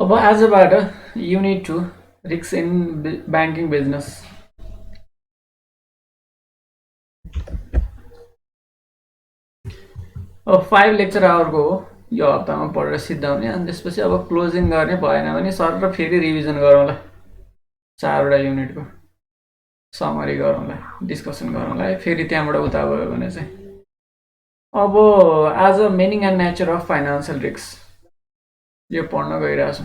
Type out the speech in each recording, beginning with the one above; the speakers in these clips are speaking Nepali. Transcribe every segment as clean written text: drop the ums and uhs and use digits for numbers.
अब आजबाट unit 2 risk in banking business. अब 5 लेक्चर आवरको हो यो हप्तामा पढेर सिद्धाउने, अनि त्यसपछि अब क्लोजिङ गर्ने भएन भने सर र फेरि रिभिजन गरौँला, 4वटा युनिटको समरी गरौँला, डिस्कसन गरौँला है, फेरि त्यहाँबाट उता भयो भने चाहिँ। अब आज meaning and nature of financial risk यो पढ्न गइरहेको छु।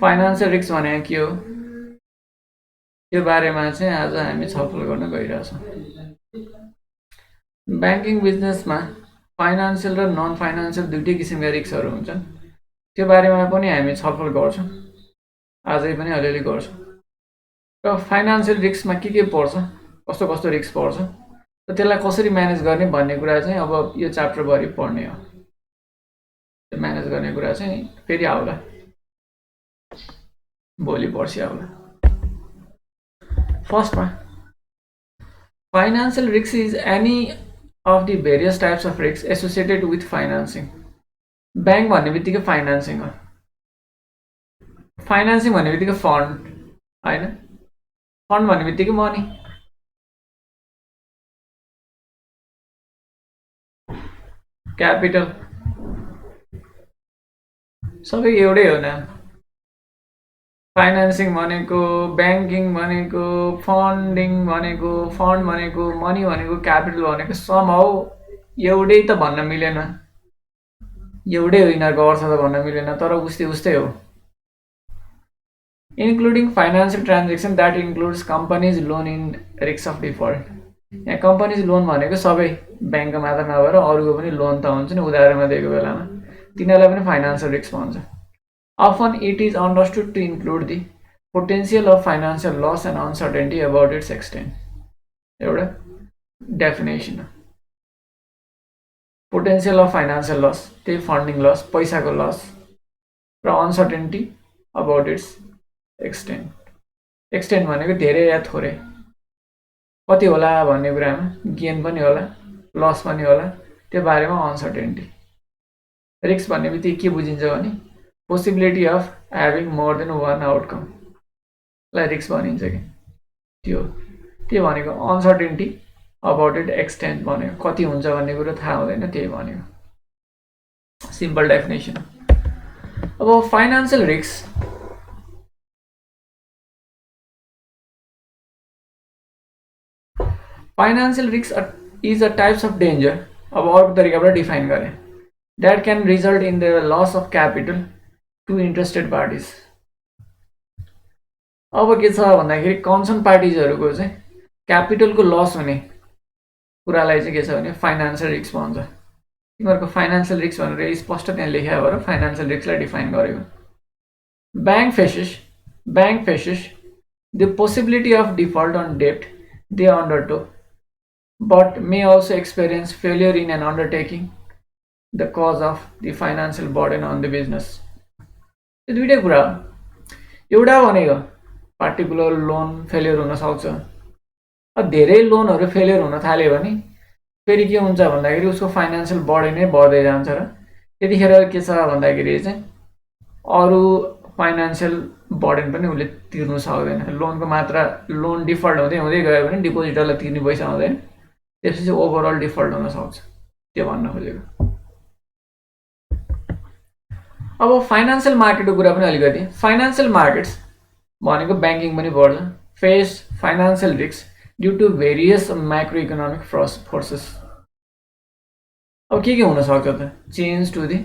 फाइनान्सियल रिस्क भनेको के हो त्यो बारेमा चाहिँ आज हामी छलफल गर्न गइरहेछौँ। ब्याङ्किङ बिजनेसमा फाइनान्सियल र नन फाइनान्सियल दुईटै किसिमका रिस्कहरू हुन्छन्, त्यो बारेमा पनि हामी छलफल गर्छौँ, आजै पनि अलिअलि गर्छौँ। र फाइनान्सियल रिस्कमा के पर्छ, कस्तो कस्तो रिस्क पर्छ र त्यसलाई कसरी म्यानेज गर्ने भन्ने कुरा चाहिँ अब यो च्याप्टरभरि पढ्ने हो। म्यानेज गर्ने कुरा चाहिँ फेरि आउला, भोलि पर्सि आउला। फर्स्टमा financial risk is any of the various types of risks associated with financing. Bank भन्ने बित्तिकै फाइनान्सिङ हो, फाइनान्सिङ भन्ने बित्तिकै फन्ड होइन, फन्ड भन्ने बित्तिकै मनी, क्यापिटल सबै एउटै हो नाम। फाइनान्सिङ भनेको, ब्याङ्किङ भनेको, फन्डिङ भनेको, फन्ड भनेको, मनी भनेको, क्यापिटल भनेको समहाउ एउटै त भन्न मिलेन, एउटै हो यिनीहरूको अर्थ त भन्न मिलेन, तर उस्तै हो। Including financial transaction that includes companies loan in risk of default. यहाँ कम्पनीज लोन भनेको सबै ब्याङ्कको मात्र नभएर अरूको पनि लोन त हुन्छ नि उधारमा दिएको बेलामा, तिनीहरूलाई पनि फाइनान्सियल रिस्क भन्छ। Often it is understood to include the potential of financial loss and uncertainty about its extent. एउटा डेफिनेसन हो, पोटेन्सियल अफ फाइनान्सियल लस, त्यही फन्डिङ लस, पैसाको लस, र uncertainty about it's extent. Extent भनेको धेरै या थोरै, कति होला भन्ने कुरामा, गेन पनि होला लस पनि होला, त्यो बारेमा अनसर्टेन्टी। रिस्क भन्ने बित्तिकै के बुझिन्छ भने possibility of having more than one outcome लाई रिस्क भनिन्छ कि त्यो भनेको। अनसर्टेन्टी अबाउट इट एक्सटेन्ट भनेको कति हुन्छ भन्ने कुरो थाहा हुँदैन, त्यही भनेको सिम्पल डेफिनेसन। अब financial risk is a types of danger, अब अर्को तरिकाबाट डिफाइन गरेँ, that can result in the loss of capital to interested parties. अब के छ भन्दाखेरि कन्सर्न पार्टिजहरूको चाहिँ क्यापिटलको लस हुने कुरालाई चाहिँ के छ भने फाइनान्सियल रिस्क भन्छ। तिमीहरूको फाइनान्सियल रिस्क भनेर स्पष्ट त्यहाँ लेखेको भएर फाइनान्सियल रिस्कलाई डिफाइन गरेको। Bank faces the possibility of default on डेब्ट they undertook but may also experience failure in an undertaking the cause of the financial burden on the business. यो दुईटै कुरा हो, एउटा भनेको पार्टिकुलर लोन फेलियर हुनसक्छ, धेरै लोनहरू फेलियर हुन थाल्यो भने फेरि के हुन्छ भन्दाखेरि उसको फाइनान्सियल बर्डन नै बढ्दै जान्छ र त्यतिखेर के छ भन्दाखेरि चाहिँ अरू फाइनान्सियल बर्डन पनि उसले तिर्नु सक्दैन। लोनको मात्रा, लोन डिफल्ट हुँदै हुँदै गयो भने डिपोजिटरलाई तिर्ने पैसा हुँदैन, त्यसपछि ओभरअल डिफल्ट हुनसक्छ, त्यो भन्न खोजेको। अब फाइनान्सियल मार्केटको कुरा पनि अलिकति। फाइनान्सियल मार्केट्स भनेको ब्याङ्किङ पनि पर्छ, face financial risk due to various macro economic forces. अब के हुनसक्छ त, change to the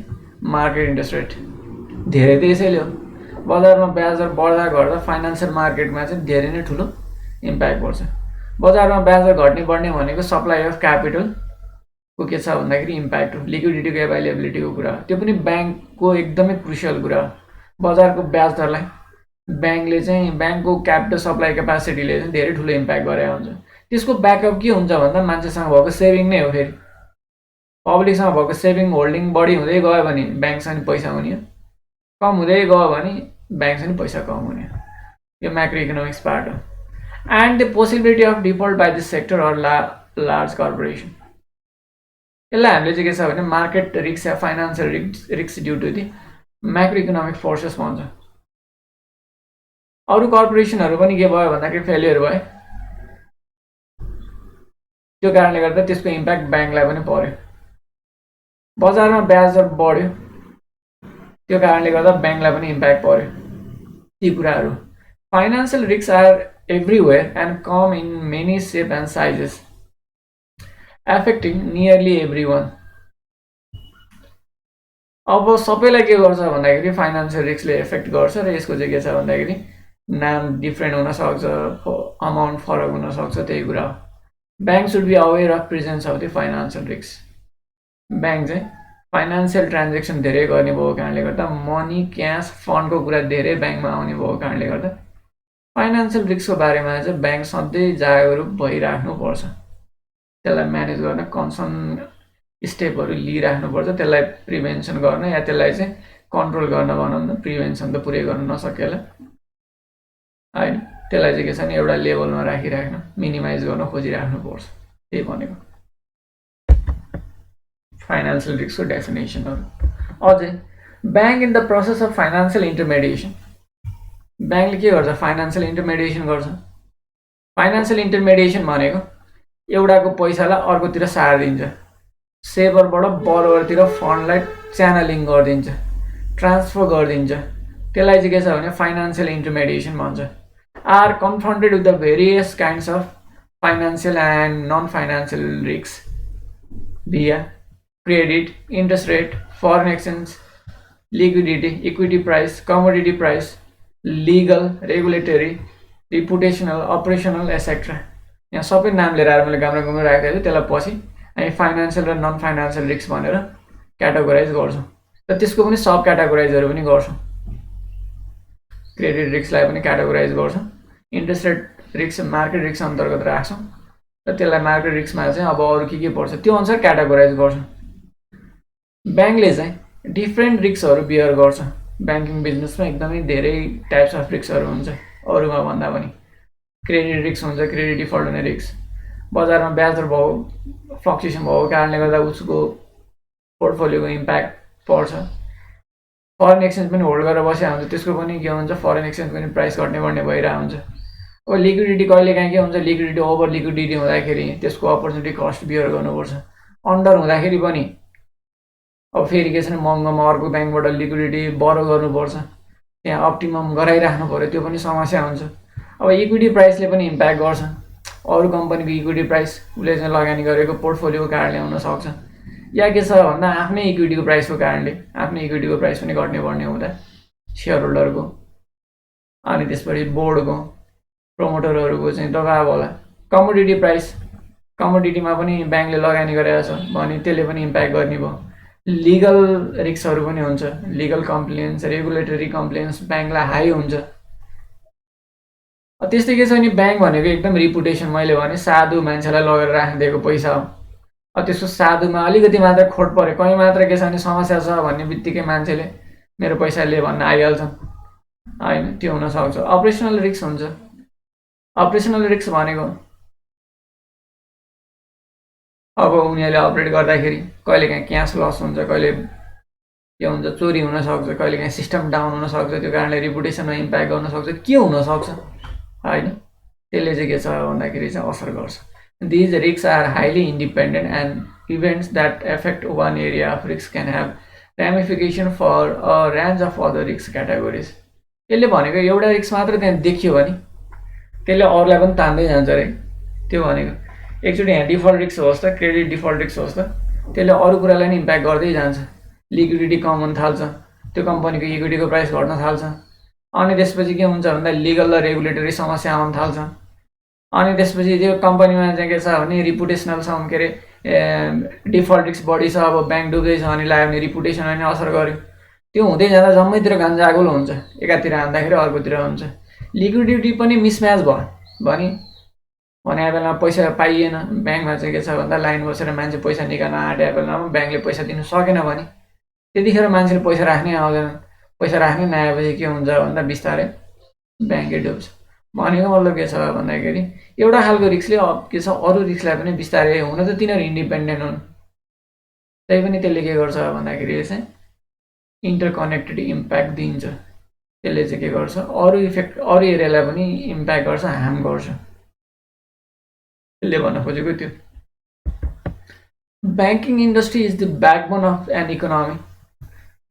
market interest rate, धेरै त यसैले हो, बजारमा ब्याज दर बढ्दा घट्दा फाइनान्सियल मार्केटमा चाहिँ धेरै नै ठुलो इम्प्याक्ट पर्छ। बजारमा ब्याज दर घट्ने बढ्ने भनेको सप्लाई अफ क्यापिटल को के छ भन्दाखेरि इम्प्याक्ट हो, लिक्विडिटीको एभाइलेबिलिटीको कुरा हो, त्यो पनि ब्याङ्कको एकदमै क्रुसियल कुरा हो। बजारको ब्याज दरलाई ब्याङ्कले चाहिँ, ब्याङ्कको क्यापिटल सप्लाई क्यापासिटीले चाहिँ धेरै ठुलो इम्प्याक्ट गरेको हुन्छ। त्यसको ब्याकअप के हुन्छ भन्दा मान्छेसँग भएको सेभिङ नै हो। फेरि पब्लिकसँग भएको सेभिङ होल्डिङ बढी हुँदै गयो भने ब्याङ्कसँग नि पैसा हुने, कम हुँदै गयो भने ब्याङ्कसँग नि पैसा कम हुने, यो म्याक्रो इकोनोमिक्स पार्ट हो। And the possibility of default by this sector or large corporation, यसलाई हामीले चाहिँ के छ भने मार्केट रिस्क या financial risk due to the macro economic forces भन्छ। अरू कर्पोरेसनहरू पनि के भयो भन्दाखेरि फेलियर भयो, त्यो कारणले गर्दा त्यसको इम्प्याक्ट ब्याङ्कलाई पनि पर्यो। बजारमा ब्याज दर बढ्यो, त्यो कारणले गर्दा ब्याङ्कलाई पनि इम्प्याक्ट पर्यो। ती कुराहरू financial risk are everywhere and come in many shape and sizes affecting nearly everyone. अब सबैलाई के गर्छ भन्दाखेरि फाइनेन्शियल रिस्कले एफेक्ट गर्छ र यसको चाहिँ के छ भन्दाखेरि नाम डिफ्रेन्ट हुनसक्छ, अमाउन्ट फरक हुनसक्छ, त्यही कुरा हो। Bank should be aware of presence of the financial risk. Bank चाहिँ फाइनेन्शियल ट्रान्जेक्सन धेरै गर्ने भएको कारणले गर्दा मनी क्यास फन्डको कुरा धेरै ब्याङ्कमा आउने भएको कारणले गर्दा फाइनेन्शियल रिस्कको बारेमा चाहिँ ब्याङ्क सधैँ जागरुक भइराख्नुपर्छ, त्यसलाई म्यानेज गर्न कन्सर्न स्टेपहरू लिइराख्नुपर्छ, त्यसलाई प्रिभेन्सन गर्न या त्यसलाई चाहिँ कन्ट्रोल गर्न भनौँ न, प्रिभेन्सन त पुरै गर्न नसकेला होइन, त्यसलाई चाहिँ के छ भने एउटा लेभलमा राखिराख्न, मिनिमाइज गर्न खोजिराख्नुपर्छ। त्यही भनेको फाइनेन्शियल रिस्कको डेफिनेसनहरू। अझै bank in the process of financial intermediation. ब्याङ्कले के गर्छ? फाइनेन्शियल इन्टरमेडिएसन गर्छ। फाइनेन्शियल इन्टरमेडिएसन भनेको एउटाको पैसालाई अर्कोतिर सारिदिन्छ, सेभरबाट बरोवरतिर फन्डलाई च्यानलिङ गरिदिन्छ, ट्रान्सफर गरिदिन्छ, त्यसलाई चाहिँ के छ भने फाइनेन्शियल इन्टरमेडिएसन भन्छ। Are confronted with the various kinds of financial and non financial risk via credit, interest rate, foreign exchange, liquidity, equity price, commodity price, legal, regulatory, reputational, operational, etc. यहाँ सबै नाम लिएर आएर मैले गाम्रो राखेको छु, त्यसलाई पछि हामी फाइनेन्शियल र नन फाइनेन्शियल रिस्क भनेर क्याटेगोराइज गर्छौँ र त्यसको पनि सब क्याटेगोराइजहरू पनि गर्छौँ। क्रेडिट रिस्कलाई पनि क्याटेगोराइज गर्छौँ, interest rate risk market risk अन्तर्गत राख्छौँ र त्यसलाई मार्केट रिस्कमा चाहिँ अब अरू के पर्छ त्यो अनुसार क्याटेगोराइज गर्छौँ। ब्याङ्कले चाहिँ डिफ्रेन्ट रिस्कहरू बियर गर्छ। ब्याङ्किङ बिजनेसमा एकदमै धेरै टाइप्स अफ रिस्कहरू हुन्छ, अरूमा भन्दा पनि क्रेडिट रिस्क हुन्छ, क्रेडिट डिफल्ट हुने रिस्क, बजारमा ब्याज दर भएको फ्लक्चुएसन भएको कारणले गर्दा उसको पोर्टफोलियोको इम्प्याक्ट पर्छ। फरेन एक्सचेन्ज पनि होल्ड गरेर बसेको हुन्छ, त्यसको पनि के हुन्छ, फरेन एक्सचेन्ज पनि प्राइस घट्ने बढ्ने भइरहेको हुन्छ। अब लिक्विडिटी कहिले काहीँ के हुन्छ, लिक्विडिटी ओभर लिक्विडिटी हुँदाखेरि त्यसको अपर्च्युनिटी कस्ट बियर गर्नुपर्छ। अन्डर हुँदाखेरि पनि अब फेरि के छ भने महँगोमा अर्को ब्याङ्कबाट लिक्विडिटी बरो गर्नुपर्छ, त्यहाँ अप्टिमम गराइराख्नु पऱ्यो, त्यो पनि समस्या हुन्छ। अब इक्विटी प्राइसले पनि इम्प्याक्ट गर्छ, अरू कम्पनीको इक्विटी प्राइस उसले चाहिँ लगानी गरेको पोर्टफोलियोको कारणले हुनसक्छ, या के छ भन्दा आफ्नै इक्विटीको प्राइसको कारणले आफ्नै इक्विटीको प्राइस पनि घट्ने बढ्ने हुँदा सेयर होल्डरको अनि त्यसपछि बोर्डको प्रमोटरहरूको चाहिँ दबाब होला। कमोडिटी प्राइस, कमोडिटीमा पनि ब्याङ्कले लगानी गरेको छ भने त्यसले पनि इम्प्याक्ट गर्ने भयो। लिगल रिस्कहरू पनि हुन्छ, लिगल कम्प्लेन्स, रेगुलेटरी कम्प्लेन्स ब्याङ्कलाई हाई हुन्छ। त्यस्तै के छ भने ब्याङ्क भनेको एकदम रिपुटेसन, मैले भने साधु मान्छेलाई लगेर राखिदिएको पैसा हो। त्यसको साधुमा अलिकति मात्र खोट पऱ्यो, कहीँ मात्र के छ भने समस्या छ भन्ने बित्तिकै मान्छेले मेरो पैसा ले भन्न आइहाल्छन् होइन, त्यो हुनसक्छ। अपरेसनल रिस्क हुन्छ। अपरेसनल रिस्क भनेको अब उनीहरूले अपरेट गर्दाखेरि कहिलेकाहीँ क्यास लस हुन्छ, कहिले के हुन्छ, चोरी हुनसक्छ, कहिलेकाहीँ सिस्टम डाउन हुनसक्छ, त्यो कारणले रिपुटेसनमा इम्प्याक्ट गर्नसक्छ, के हुनसक्छ होइन, त्यसले चाहिँ के छ भन्दाखेरि चाहिँ असर गर्छ। These risk are highly independent and events that affect one area of risk can have ramification for a range of other risk categories. यसले भनेको एउटा रिस्क मात्र त्यहाँ देखियो भने त्यसले अरूलाई पनि तान्दै जान्छ अरे। त्यो भनेको एकचोटि यहाँ डिफल्ट रिस्क होस् त, क्रेडिट डिफल्ट रिस्क होस् त, त्यसले अरू कुरालाई नि इम्प्याक्ट गर्दै जान्छ। लिक्विडिटी कम हुन थाल्छ, त्यो कम्पनीको इक्विटीको प्राइस घट्न थाल्छ, अनि त्यसपछि के हुन्छ भन्दा लिगल र रेगुलेटरी समस्या आउन थाल्छ, अनि त्यसपछि त्यो कम्पनीमा चाहिँ के छ भने रिपुटेसनल छ, के अरे डिफल्ट रिस्क बढी छ, अब ब्याङ्क डुब्दैछ अनि लाग्यो भने रिपुटेसनमा नि असर गर्यो। त्यो हुँदै जाँदा जम्मैतिर गान्जागोल हुन्छ, एकातिर हान्दाखेरि अर्कोतिर हुन्छ। लिक्विडिटी पनि मिसम्याच भयो भने बेलामा पैसा पाइएन, ब्याङ्कमा चाहिँ के छ भन्दा लाइन बसेर मान्छे पैसा निकाल्न आँटेको बेलामा ब्याङ्कले पैसा दिनु सकेन भने त्यतिखेर मान्छेले पैसा राख्नै आउँदैन। पैसा राख्नै नआएपछि के हुन्छ भन्दा बिस्तारै ब्याङ्कै डुब्छ। भनेको मतलब के छ भन्दाखेरि एउटा खालको रिस्कले के छ अरू रिस्कलाई पनि बिस्तारै, हुन त तिनीहरू इन्डिपेन्डेन्ट हुन्, त्यही पनि त्यसले के गर्छ भन्दाखेरि चाहिँ इन्टरकनेक्टेड इम्प्याक्ट दिन्छ। त्यसले चाहिँ के गर्छ, अरू एरियालाई पनि इम्प्याक्ट गर्छ, हार्म गर्छ। त्यसले भन्न खोजेको त्यो। Banking industry is the backbone of an economy.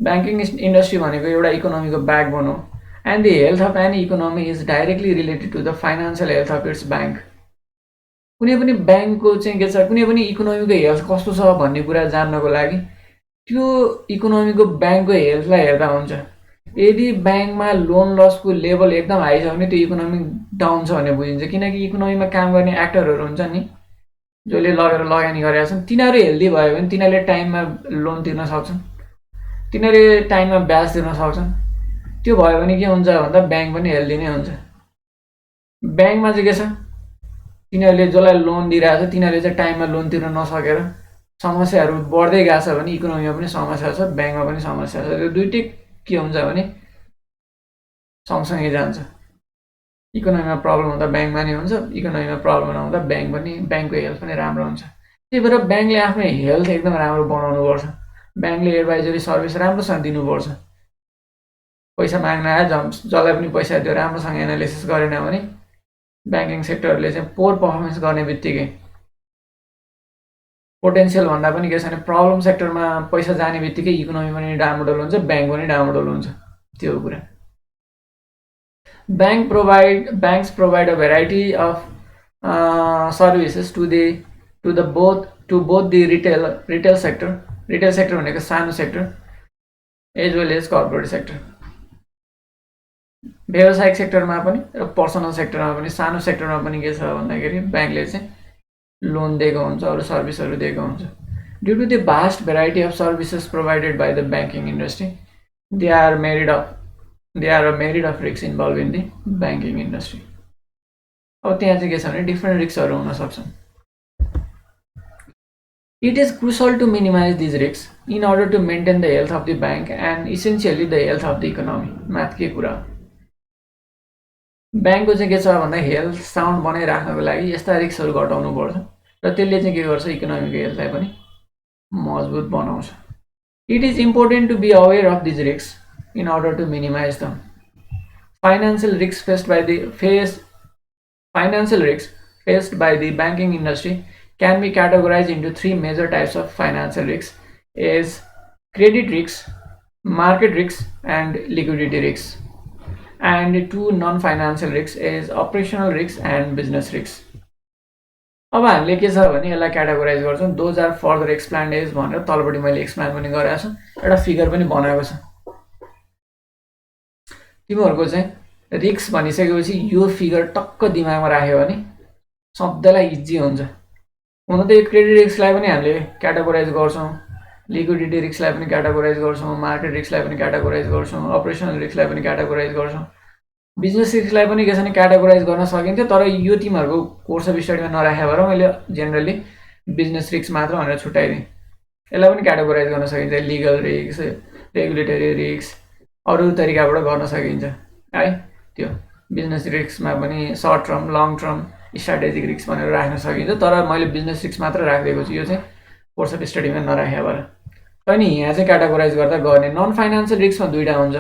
Banking industry भनेको एउटा इकोनोमीको ब्याकबोन हो। And the health of any economy is directly related to the financial health of its bank. कुनै पनि ब्याङ्कको चाहिँ के छ, कुनै पनि इकोनोमीको हेल्थ कस्तो छ भन्ने कुरा जान्नको लागि त्यो इकोनोमीको ब्याङ्कको हेल्थलाई हेर्दा हुन्छ। यदि ब्याङ्कमा लोन लसको लेभल एकदम हाई छ भने त्यो इकोनोमी डाउन छ भने बुझिन्छ। किनकि इकोनोमीमा काम गर्ने एक्टरहरू हुन्छ नि, जसले लगेर लगानी गरेका छन्, तिनीहरू हेल्दी भयो भने तिनीहरूले टाइममा लोन तिर्न सक्छन्, तिनीहरूले टाइममा ब्याज तिर्न सक्छन्। त्यो भयो भने के हुन्छ भन्दा ब्याङ्क पनि हेल्दी नै हुन्छ। ब्याङ्कमा चाहिँ के छ, तिनीहरूले जसलाई लोन दिइरहेको छ तिनीहरूले चाहिँ टाइममा लोन तिर्न नसकेर समस्याहरू बढ्दै गएको छ भने इकोनोमीमा पनि समस्या छ, ब्याङ्कमा पनि समस्या छ। त्यो दुइटै के हुन्छ भने सँगसँगै जान्छ। इकोनोमीमा प्रब्लम हुँदा ब्याङ्कमा नि हुन्छ, इकोनोमीमा प्रब्लम नहुँदा ब्याङ्कको हेल्थ पनि राम्रो हुन्छ। त्यही भएर ब्याङ्कले आफ्नो हेल्थ एकदम राम्रो बनाउनुपर्छ। ब्याङ्कले एडभाइजरी सर्भिस राम्रोसँग दिनुपर्छ। पैसा माग्न आयो, जसलाई पनि पैसा दियो राम्रोसँग एनालिसिस गरेन भने ब्याङ्किङ सेक्टरले चाहिँ पोर पर्फर्मेन्स गर्ने बित्तिकै पोटेन्सियल भन्दा पनि के छ भने प्रब्लम सेक्टरमा पैसा जाने बित्तिकै इकोनोमी पनि डामाडोल हुन्छ, ब्याङ्क पनि डामाडोल हुन्छ। त्यो हो कुरा। Banks provide a variety of services to both the retail sector भनेको सानो sector as well as corporate sector. व्यावसायिक सेक्टरमा पनि र पर्सनल सेक्टरमा पनि, सानो सेक्टरमा पनि के छ भन्दाखेरि ब्याङ्कले चाहिँ लोन दिएको हुन्छ, अरू सर्भिसहरू दिएको हुन्छ। Due to the vast variety of services provided by the banking industry, they are a myriad of risks involved in the banking industry। अब त्यहाँ चाहिँ के छ भने डिफ्रेन्ट रिस्कहरू हुन सक्छन्। It is crucial to minimize these risks in order to maintain the health of the bank and essentially the health of the economy। माथि के कुरा, ब्याङ्कको चाहिँ के छ भन्दा हेल्थ साउन्ड बनाइराख्नको लागि यस्ता रिस्कहरू घटाउनु पर्छ र त्यसले चाहिँ के गर्छ, इकोनोमीको हेल्थलाई पनि मजबुत बनाउँछ। It is important to be aware of these risks in order to minimize them। Financial risks faced by the banking industry can be categorized into three major types of financial risks: is credit risks, market risks, and liquidity risks. And two non-financial risks is operational risks and business risks। अब हामीले के छ भने यसलाई क्याटेगोराइज गर्छौँ। Those are further explained as भनेर तलपट्टि मैले एक्सप्लेन पनि गरेको छु, एउटा फिगर पनि बनाएको छ। तिमीहरूको चाहिँ रिस्क भनिसकेपछि यो फिगर टक्क दिमागमा राख्यो भने सबैलाई इजी हुन्छ। हुन त यो क्रेडिट रिस्कलाई पनि हामीले क्याटेगोराइज गर्छौँ, लिक्विडिटी रिस्कलाई पनि क्याटेगोराइज गर्छौँ, मार्केट रिस्कलाई पनि क्याटेगोराइज गर्छौँ, अपरेसनल रिस्कलाई पनि क्याटेगोराइज गर्छौँ, बिजनेस रिस्कलाई पनि के छ भने क्याटेगोराइज गर्न सकिन्थ्यो। तर यो तिमीहरूको कोर्स अफ स्टडीमा नराखे भएर मैले जेनरली बिजनेस रिस्क मात्र भनेर छुट्याइदिएँ। यसलाई पनि क्याटेगोराइज गर्न सकिन्छ, लिगल रिस्क, रेगुलेटरी रिस्क, अरू तरिकाबाट गर्न सकिन्छ है। त्यो बिजनेस रिस्कमा पनि short term, long term, strategic risk भनेर राख्न सकिन्छ। तर मैले बिजनेस रिस्क मात्र राखिदिएको छु, यो चाहिँ कोर्स अफ स्टडीमा नराखे भएर। अनि यहाँ चाहिँ क्याटेगोराइज गर्दा गर्ने नन फाइनेन्सियल रिस्कमा दुईवटा हुन्छ,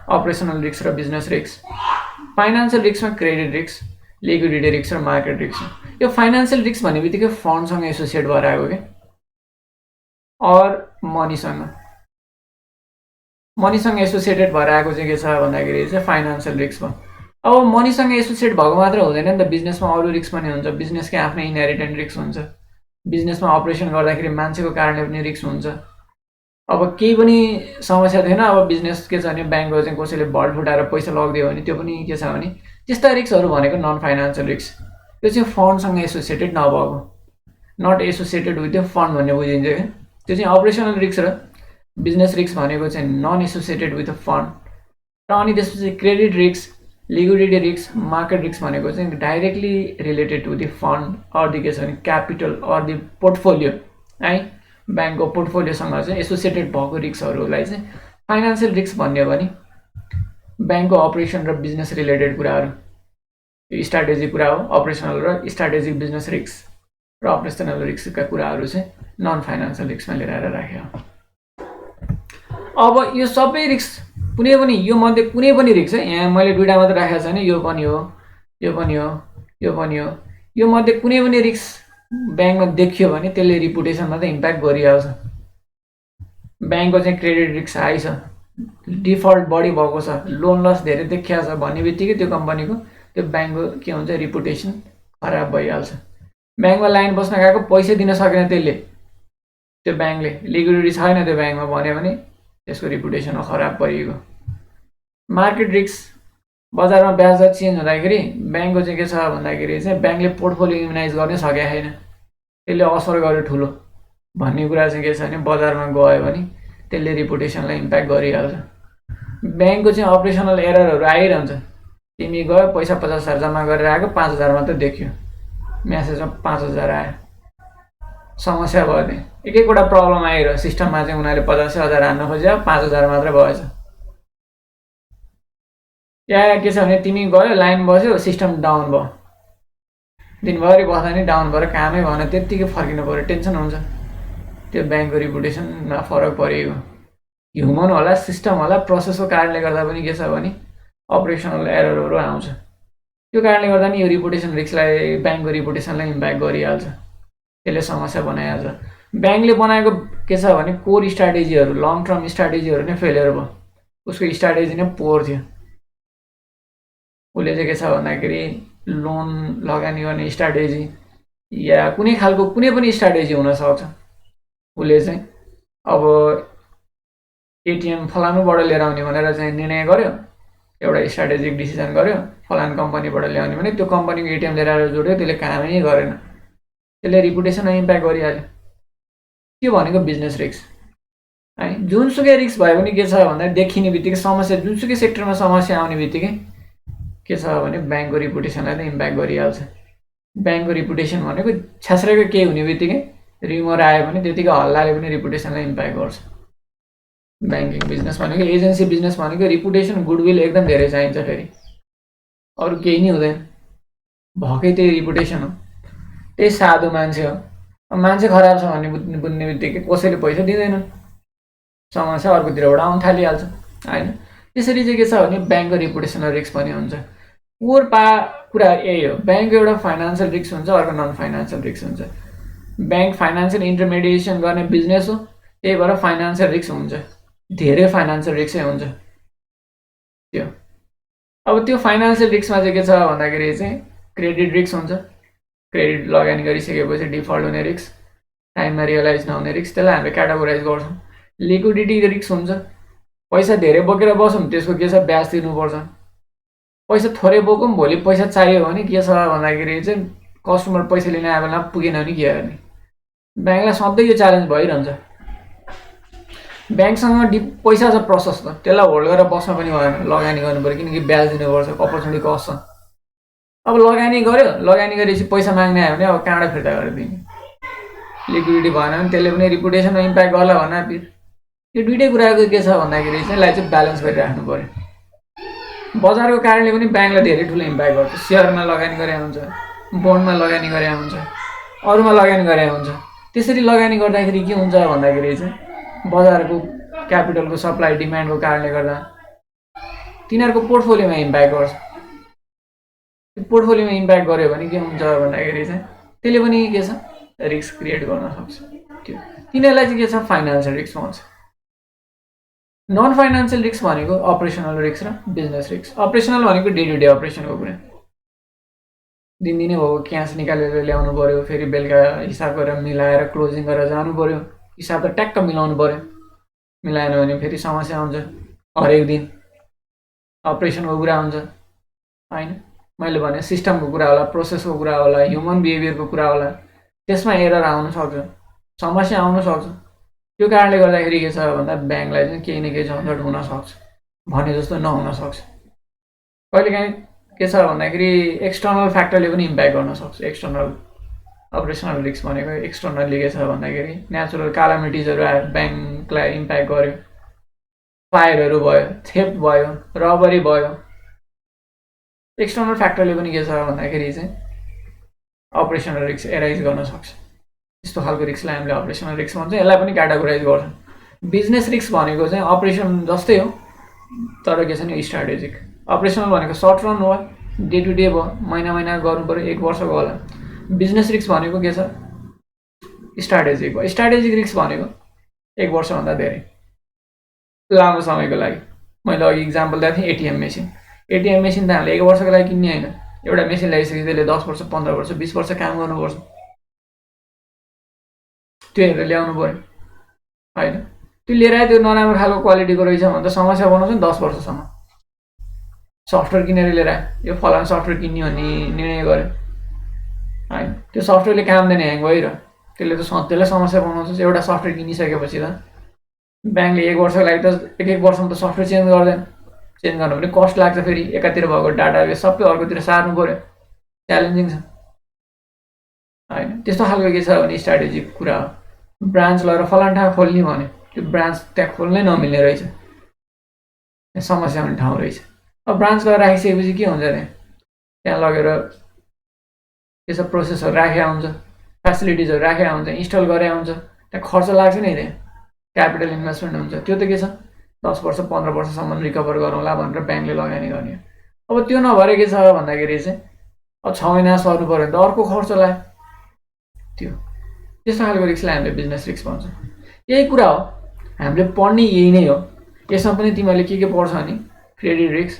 अपरेसनल रिस्क र बिजनेस रिस्क। फाइनेन्सियल रिस्कमा क्रेडिट रिस्क, लिक्विडिटी रिस्क र मार्केट रिस्क। यो फाइनेन्सियल रिस्क भन्ने बित्तिकै फन्डसँग एसोसिएट भएर आएको क्या, और मनीसँग एसोसिएटेड भएर आएको चाहिँ के छ भन्दाखेरि चाहिँ फाइनेन्सियल रिस्क भयो। अब मनीसँग एसोसिएट भएको मात्र हुँदैन नि त, बिजनेसमा अरू रिस्क पनि हुन्छ। बिजनेसकै आफ्नै इनहेरिटेन्ट रिस्क हुन्छ, बिजनेसमा अपरेसन गर्दाखेरि मान्छेको कारणले पनि रिस्क हुन्छ। अब केही पनि समस्या थिएन, अब बिजनेस के छ भने ब्याङ्कको चाहिँ कसैले भल्ट फुटाएर पैसा लगिदियो भने त्यो पनि के छ भने त्यस्ता रिस्कहरू भनेको नन फाइनेन्सियल रिस्क। त्यो चाहिँ फन्डसँग एसोसिएटेड नभएको, not associated with the fund भन्ने बुझिन्छ क्या। त्यो चाहिँ अपरेसनल रिस्क र बिजनेस रिस्क भनेको चाहिँ non associated with the fund. र अनि त्यसपछि credit risk, liquidity risk, market risk भनेको चाहिँ directly related to the fund or the के छ भने क्यापिटल अर द पोर्टफोलियो है। ब्याङ्कको पोर्टफोलियोसँग चाहिँ एसोसिएटेड भएको रिस्कहरूलाई चाहिँ फाइनेन्सियल रिस्क भन्यो भने ब्याङ्कको अपरेसन र बिजनेस रिलेटेड कुराहरू, यो स्ट्राटेजिक कुरा हो। अपरेसनल र स्ट्राटेजिक बिजनेस रिस्क र अपरेसनल रिस्कका कुराहरू चाहिँ नन फाइनेन्सियल रिस्कमा लिएर राख्यो। अब यो सबै रिस्क कुनै पनि यो मध्ये कुनै पनि रिस्क है, यहाँ मैले दुईवटा मात्रै राखेको छैन, यो पनि हो, यो पनि हो, यो पनि हो, यो मध्ये कुनै पनि रिस्क ब्याङ्कमा देखियो भने त्यसले रिपुटेसनमा चाहिँ इम्प्याक्ट गरिहाल्छ। ब्याङ्कको चाहिँ क्रेडिट रिस्क हाई छ, डिफल्ट बढी भएको छ, लोन लस धेरै देखिया छ भन्ने बित्तिकै त्यो कम्पनीको त्यो ब्याङ्कको के हुन्छ रिपुटेसन खराब भइहाल्छ। ब्याङ्कमा लाइन बस्न गएको पैसा दिन सकेन त्यसले, त्यो ब्याङ्कले लिक्विडिटी छैन त्यो ब्याङ्कमा भन्यो भने त्यसको रिपुटेसन खराब परिएको। मार्केट रिस्क बजारमा ब्याज दर चेन्ज हुँदाखेरि ब्याङ्कको चाहिँ के छ भन्दाखेरि चाहिँ ब्याङ्कले पोर्टफोलियो इम्युनाइज गर्नै सकेको छैन, त्यसले असर गर्यो ठुलो भन्ने कुरा चाहिँ के छ भने बजारमा गयो भने त्यसले रिपुटेसनलाई इम्प्याक्ट गरिहाल्छ। ब्याङ्कको चाहिँ अपरेसनल एररहरू आइरहन्छ, तिमी गयो पैसा 50,000 जम्मा गरेर आएको 5,000 मात्रै देखियो, म्यासेजमा 5,000 आयो, समस्या भयो। त्यहाँ एक एकवटा प्रब्लम आइरह्यो, सिस्टममा चाहिँ उनीहरूले 85,000 हान्न खोज्यो 5,000 मात्रै भएछ। या के छ भने तिमी गयो लाइन बस्यो सिस्टम डाउन भयो, दिनभरि बस्दा नि डाउन भएर कामै भएन, त्यत्तिकै फर्किनु पऱ्यो, टेन्सन हुन्छ। त्यो ब्याङ्कको रिपुटेसनमा फरक परेको ह्युमन होला, सिस्टम होला, प्रोसेसको कारणले गर्दा पनि के छ भने अपरेसनल एररहरू आउँछ। त्यो कारणले गर्दा नि यो रिपुटेसन रिस्कलाई ब्याङ्कको रिपुटेसनलाई इम्प्याक्ट गरिहाल्छ, त्यसले समस्या बनाइहाल्छ। ब्याङ्कले बनाएको के छ भने कोर स्ट्राटेजीहरू, लङ टर्म स्ट्राटेजीहरू नै फेलियर भयो, उसको स्ट्राटेजी नै पोर थियो। उसले चाहिँ के छ भन्दाखेरि लोन लगानी गर्ने स्ट्राटेजी या कुनै खालको कुनै पनि स्ट्राटेजी हुनसक्छ, उसले चाहिँ अब एटिएम फलानुबाट लिएर आउने भनेर चाहिँ निर्णय गर्यो, एउटा स्ट्राटेजिक डिसिजन गर्यो, फलानु कम्पनीबाट ल्याउने भने त्यो कम्पनीको एटिएम लिएर आएर जोड्यो, त्यसले कामै गरेन, त्यसले रिपुटेसनमा इम्प्याक्ट गरिहाल्यो। त्यो भनेको बिजनेस रिस्क है। जुनसुकै रिस्क भयो भने के छ भन्दा देखिने बित्तिकै समस्या, जुनसुकै सेक्टरमा समस्या आउने बित्तिकै के छ भने ब्याङ्कको रिपुटेसनलाई त इम्प्याक्ट गरिहाल्छ। ब्याङ्कको रिपुटेसन भनेको छ्यास्रेको केही हुने बित्तिकै रिमर आयो भने त्यतिकै हल्लाले पनि रिपुटेसनलाई इम्प्याक्ट गर्छ। ब्याङ्किङ बिजनेस भनेको, एजेन्सी बिजनेस भनेको रिपुटेसन गुडविल एकदम धेरै चाहिन्छ, फेरि अरू केही नै हुँदैन, भएकै त्यही रिपुटेसन हो, त्यही साधु मान्छे हो। मान्छे खराब छ भन्ने बुझ्ने बित्तिकै कसैले पैसा दिँदैन, समस्या अर्कोतिरबाट आउन थालिहाल्छ होइन। त्यसरी चाहिँ के छ भने ब्याङ्कको रिपुटेसनल रिस्क पनि हुन्छ। कुरा यही हो, ब्याङ्कको एउटा फाइनेन्सियल रिस्क हुन्छ, अर्को नन फाइनेन्सियल रिस्क हुन्छ। ब्याङ्क फाइनेन्सियल इन्टरमिडिएसन गर्ने बिजनेस हो, त्यही भएर फाइनेन्सियल रिस्क हुन्छ, धेरै फाइनेन्सियल रिस्कै हुन्छ त्यो। अब त्यो फाइनेन्सियल रिस्कमा चाहिँ के छ भन्दाखेरि चाहिँ क्रेडिट रिस्क हुन्छ, क्रेडिट लगानी गरिसकेपछि डिफल्ट हुने रिस्क, टाइममा रियलाइज नहुने रिस्क, त्यसलाई हामीले क्याटेगोराइज गर्छौँ। लिक्विडिटी रिस्क हुन्छ, पैसा धेरै बोकेर बसौँ त्यसको के छ ब्याज तिर्नुपर्छ, पैसा थोरै बोकौँ भोलि पैसा चाहियो भने के छ भन्दाखेरि चाहिँ कस्टमर पैसा लिन आयो बेलामा पुगेन भने के गर्ने। ब्याङ्कलाई सधैँ यो च्यालेन्ज भइरहन्छ। ब्याङ्कसँग पैसा छ प्रशस्त, त्यसलाई होल्ड गरेर बस्न पनि भएन, लगानी गर्नु पऱ्यो, किनकि ब्याज दिनुपर्छ, अपर्च्युनिटी कस्ट छ। अब लगानी गर्यो, लगानी गरेपछि पैसा माग्ने आयो भने अब कहाँबाट फिर्ता गरेर दिने, लिक्विडिटी भएन भने त्यसले पनि रिपुटेसनमा इम्प्याक्ट गर्ला भन्न। यो दुइटै कुराको के छ भन्दाखेरि चाहिँ यसलाई चाहिँ ब्यालेन्स गरिराख्नु पऱ्यो। बजारको कारणले पनि ब्याङ्कलाई धेरै ठुलो इम्प्याक्ट गर्छ, सेयरमा लगानी गरे हुन्छ, बोन्डमा लगानी गरे हुन्छ, अरूमा लगानी गरे हुन्छ। त्यसरी लगानी गर्दाखेरि के हुन्छ भन्दाखेरि चाहिँ बजारको क्यापिटलको सप्लाई डिमान्डको कारणले गर्दा तिनीहरूको पोर्टफोलियोमा इम्प्याक्ट गर्छ। पोर्टफोलियोमा इम्प्याक्ट गर्यो भने के हुन्छ भन्दाखेरि चाहिँ त्यसले पनि के छ रिस्क क्रिएट गर्न सक्छ। त्यो तिनीहरूलाई चाहिँ के छ फाइनेन्सियल रिस्क भन्छ। नन फाइनेन्सियल रिस्क भनेको अपरेसनल रिस्क र बिजनेस रिस्क। अपरेसनल भनेको डे टु डे अपरेसनको कुरा, दिनदिनै भएको क्यास निकालेर ल्याउनु पऱ्यो, फेरि बेलुका हिसाब गरेर मिलाएर क्लोजिङ गरेर जानु पऱ्यो, हिसाब त ट्याक्क मिलाउनु पऱ्यो, मिलाएन भने फेरि समस्या हुन्छ। हरेक दिन अपरेसनको कुरा हुन्छ होइन, मैले भने सिस्टमको कुरा होला, प्रोसेसको कुरा होला, ह्युमन बिहेभियरको कुरा होला, त्यसमा एरर आउन सक्छ, समस्या आउन सक्छ। त्यो कारणले गर्दाखेरि के छ भन्दा ब्याङ्कलाई चाहिँ केही न केही झन्झट हुनसक्छ, भने जस्तो नहुन सक्छ। कहिलेकाहीँ के छ भन्दाखेरि एक्सटर्नल फ्याक्टरले पनि इम्प्याक्ट गर्न सक्छ। एक्सटर्नल अपरेसनल रिस्क भनेको एक्सटर्नल्ली के छ भन्दाखेरि नेचुरल क्यालामिटिजहरू आयो, ब्याङ्कलाई इम्प्याक्ट गर्यो, फायरहरू भयो, थेफ्ट भयो, रबरी भयो, एक्सटर्नल फ्याक्टरले पनि के छ भन्दाखेरि चाहिँ अपरेसनल रिस्क एराइज गर्न सक्छ। यस्तो खालको रिस्कलाई हामीले अपरेसनल रिस्क भन्छौँ। यसलाई पनि क्याटेगोराइज गर्छौँ। बिजनेस रिस्क भनेको चाहिँ अपरेसन जस्तै हो, तर के छ नि स्ट्राटेजिक। अपरेसनल भनेको सर्ट रन हो, डे टु डे भयो, महिना गर्नु पऱ्यो, 1 वर्षको होला। बिजनेस रिस्क भनेको के छ, स्ट्राटेजिक भयो। स्ट्राटेजिक रिस्क भनेको 1 वर्षभन्दा धेरै लामो समयको लागि। मैले अघि इक्जाम्पल दिएको थिएँ एटिएम मेसिन। एटिएम मेसिन त हामीले 1 वर्षको लागि किन्ने होइन, एउटा मेसिन ल्याइसकेपछि त्यसले 10 वर्ष, 15 वर्ष, 20 वर्ष काम गर्नुपर्छ, त्यो हेरेर ल्याउनु पऱ्यो होइन। त्यो लिएर आयो, त्यो नराम्रो खालको क्वालिटीको रहेछ भने त समस्या बनाउँछ नि 10 वर्षसम्म। सफ्टवेयर किनेर लिएर आयो, यो फलाना सफ्टवेयर किन्ने भन्ने निर्णय गर्यो होइन, त्यो सफ्टवेयरले काम दिने ह्याङ भइरह्यो, त्यसले त्यसलाई समस्या बनाउँछ। एउटा सफ्टवेयर किनिसकेपछि त ब्याङ्कले 1 वर्षको लागि त 1 वर्षमा त सफ्टवेयर चेन्ज गर्दैन, चेन्ज गर्नु पनि कस्ट लाग्छ, फेरि एकातिर भएको डाटाबेस सबै अर्कोतिर सार्नु पऱ्यो, च्यालेन्जिङ छ होइन। त्यस्तो खालको के छ भने स्ट्राटेजिक कुरा हो। ब्रान्च लगेर फलाना ठाउँ खोल्ने भने त्यो ब्रान्च त्यहाँ खोल्नै नमिल्ने रहेछ, समस्या हुने ठाउँ रहेछ। अब ब्रान्च लगेर राखिसकेपछि के हुन्छ त्यहाँ लगेर त्यसो प्रोसेसहरू राखेको हुन्छ, फेसिलिटिजहरू राखेको हुन्छ, इन्स्टल गरेको हुन्छ, त्यहाँ खर्च लाग्छ नि, त्यहाँ क्यापिटल इन्भेस्टमेन्ट हुन्छ। त्यो त के छ 10 वर्ष 15 वर्षसम्म रिकभर गरौँला भनेर ब्याङ्कले लगानी गर्ने। अब त्यो नभएर के छ भन्दाखेरि चाहिँ अब 6 महिना सर्नु पऱ्यो भने त अर्को खर्च लाग्यो, त्यो त्यस्तो खालको रिस्कलाई हामीले बिजनेस रिस्क भन्छौँ। यही कुरा हो, हामीले पढ्ने यही नै हो। यसमा पनि तिमीहरूले के पढ्छ भने credit risk,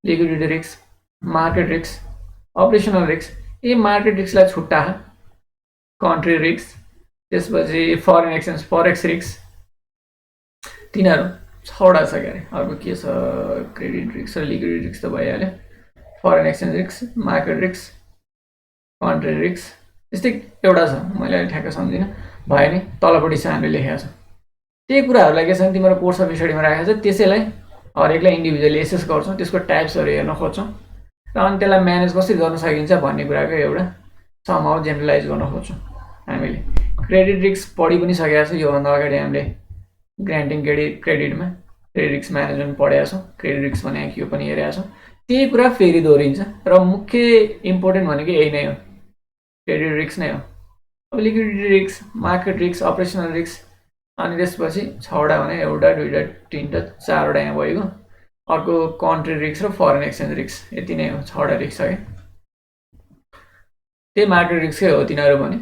liquidity risk, market risk, operational risk. यही मार्केट रिस्कलाई छुट्टा, कन्ट्री रिस्क, त्यसपछि फरेन एक्सचेन्ज फरेक्स रिस्क, तिनीहरू 6वटा छ क्यारे। अर्को के छ, क्रेडिट रिस्क र लिक्विडिटी रिस्क त भइहाल्यो, foreign exchange risk, market risk, country risk, त्यस्तै एउटा छ, मैले अहिले ठ्याक्क सम्झिनँ, भयो नि तलपट्टि चाहिँ हामीले लेखेको छ। त्यही कुराहरूलाई के छ भने तिम्रो कोर्स अफ स्टडीमा राखेको छ, त्यसैलाई हरेकलाई इन्डिभिजुअली एसेस गर्छौँ, त्यसको टाइप्सहरू हेर्न खोज्छौँ र अनि त्यसलाई म्यानेज कसरी गर्न सकिन्छ भन्ने कुराको एउटा समहाउ जेनरलाइज गर्न खोज्छौँ हामीले। क्रेडिट रिस्क पढि पनि सकेका छौँ, योभन्दा अगाडि हामीले ग्रान्टिङ क्रेडिटमा क्रेडिट रिस्क म्यानेजमेन्ट पढेका छौँ, क्रेडिट रिस्क भने के हो पनि हेरेका छौँ। त्यही कुरा फेरि दोहोरिन्छ र मुख्य इम्पोर्टेन्ट भनेको यही नै हो, क्रेडिट रिस्क नै हो। अब liquidity risk, market risk, operational risk, अनि त्यसपछि 6वटा भने 1, 2, 3, 4वटा यहाँ भएको। अर्को कन्ट्री रिस्क र फरेन एक्सचेन्ज रिस्क, यति नै हो, 6वटा रिस्क छ कि। त्यही मार्केट रिस्कै हो तिनीहरू पनि,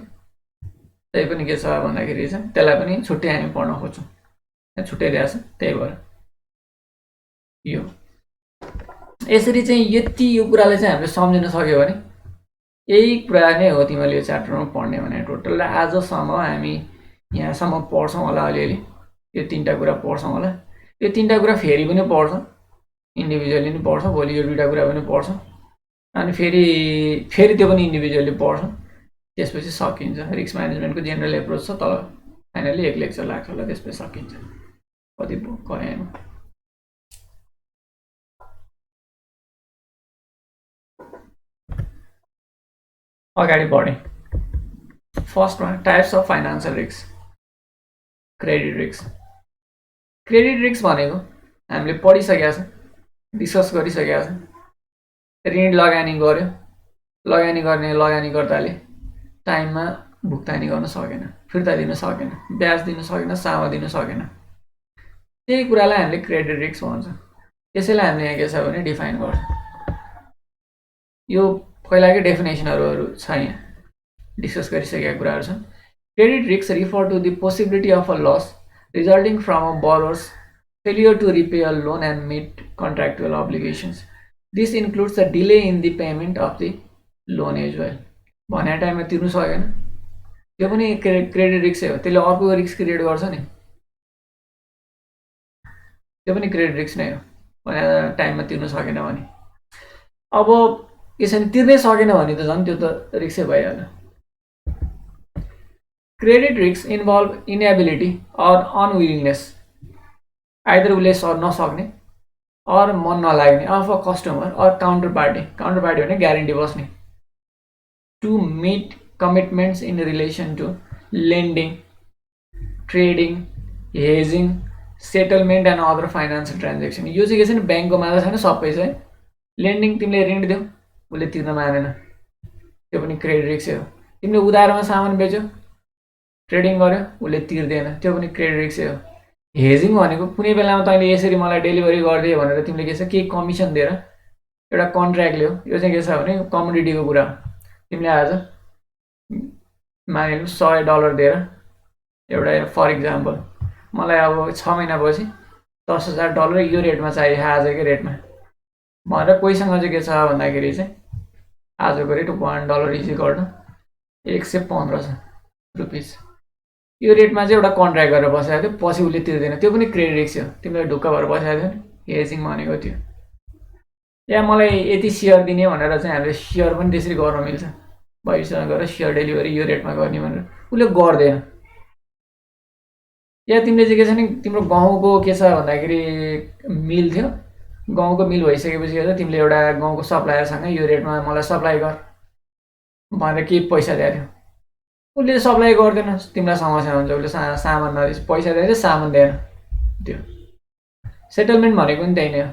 त्यही पनि के छ भन्दाखेरि चाहिँ त्यसलाई पनि छुट्टै हामी पढ्न खोज्छौँ, छुट्टै दिएको छ। त्यही भएर यो यसरी चाहिँ यति यो कुरालाई चाहिँ हामीले सम्झिन सक्यो भने यही कुरा नै हो तिमीले यो च्याप्टरमा पढ्ने भने। टोटल आजसम्म हामी यहाँसम्म पढ्छौँ होला, अलिअलि यो 3टा कुरा पढ्छौँ होला। यो 3टा कुरा फेरि पनि पढ्छौँ, इन्डिभिजुअली पनि पढ्छौँ, भोलि यो 2टा कुरा पनि पढ्छौँ, अनि फेरि त्यो पनि इन्डिभिजुअली पढ्छौँ। त्यसपछि सकिन्छ। रिस्क म्यानेजमेन्टको जेनरल एप्रोच छ, तल फाइनली 1 लेक्चर लाग्छ होला, त्यसपछि सकिन्छ। कति कराएमा अगाडि बढेँ। फर्स्टमा types of financial risk, credit risk. Credit risk भनेको हामीले पढिसकेका छौँ, डिस्कस गरिसकेका छौँ। ऋण लगानी गर्यो, लगानी गर्ने लगानीकर्ताले टाइममा भुक्तानी गर्न सकेन, फिर्ता दिन सकेन, ब्याज दिन सकेन, सामा दिन सकेन, त्यही कुरालाई हामीले क्रेडिट रिस्क भन्छ। त्यसैलाई हामीले यहाँ के छ भने डिफाइन गर्छौँ। यो पहिलाकै डेफिनेसनहरू छ, यहाँ डिस्कस गरिसकेका कुराहरू छन्। Credit risk refer to the possibility of a loss resulting from a borrower's failure to repay a loan and meet contractual obligations. This includes the delay in the payment of the loan as well. भने टाइममा तिर्नु सकेन, त्यो पनि क्रेडिट रिस्क हो, त्यसले अर्को रिस्क क्रिएट गर्छ नि, त्यो पनि क्रेडिट रिस्क नै हो, भने टाइममा तिर्नु सकेन भने। अब यसरी तिर्नै सकेन भने त झन् त्यो त रिस्कै भइहाल्यो। Credit risk involve inability or unwillingness, either उसले नसक्ने अर मन नलाग्ने of a customer or counter party भने ग्यारेन्टी बस्ने, to meet commitments in relation to lending, trading, hedging, settlement and other financial transaction. यो चाहिँ के छ नि, ब्याङ्कको मात्र छैन, सबै चाहिँ लेन्डिङ, तिमीले ऋण दियौ उसले तिर्न मानेन, त्यो पनि क्रेडिट रिस्कै हो। तिमीले उधारमा सामान बेच्यौ, ट्रेडिङ गर्यो, उसले तिर्दैन, त्यो पनि क्रेडिट रिस्कै हो। हेजिङ भनेको कुनै बेलामा तैँले यसरी मलाई डेलिभरी गरिदियो भनेर तिमीले के छ केही कमिसन दिएर एउटा कन्ट्र्याक्ट लियो। यो चाहिँ के छ भने कमोडिटीको कुरा हो। तिमीले आज मानिलिनु $100 दिएर एउटा फर इक्जाम्पल मलाई अब 6 महिनापछि $10,000 यो रेटमा चाहियो आजकै रेटमा भनेर कोहीसँग चाहिँ के छ भन्दाखेरि चाहिँ आजको rate $1 is equal to 115 rupees यो रेटमा चाहिँ एउटा कन्ट्र्याक्ट गरेर बसेको थियो। पछि उसले तिर्दैन, त्यो पनि क्रेडिट रिस्क हो। तिमीलाई ढुक्क भएर बसेको थियो नि, हेजिङ भनेको त्यो। या मलाई यति सेयर दिने भनेर चाहिँ हामीले सेयर पनि त्यसरी गर्न मिल्छ। भविष्यमा गएर सेयर डेलिभरी यो रेटमा गर्ने भनेर उसले गर्दैन। या तिमीले चाहिँ के छ नि तिम्रो गाउँको के छ भन्दाखेरि मिल थियो, गाउँको मिल भइसकेपछि के छ तिमीले एउटा गाउँको सप्लायरसँग यो रेटमा मलाई सप्लाई गर भनेर केही पैसा दिएको थियो। उसले सप्लाई गर्दैन, तिमीलाई समस्या हुन्छ। उसले सामान नदिएपछि पैसा दिएछ सामान दिएन, त्यो सेटलमेन्ट भनेको पनि त्यही नै हो।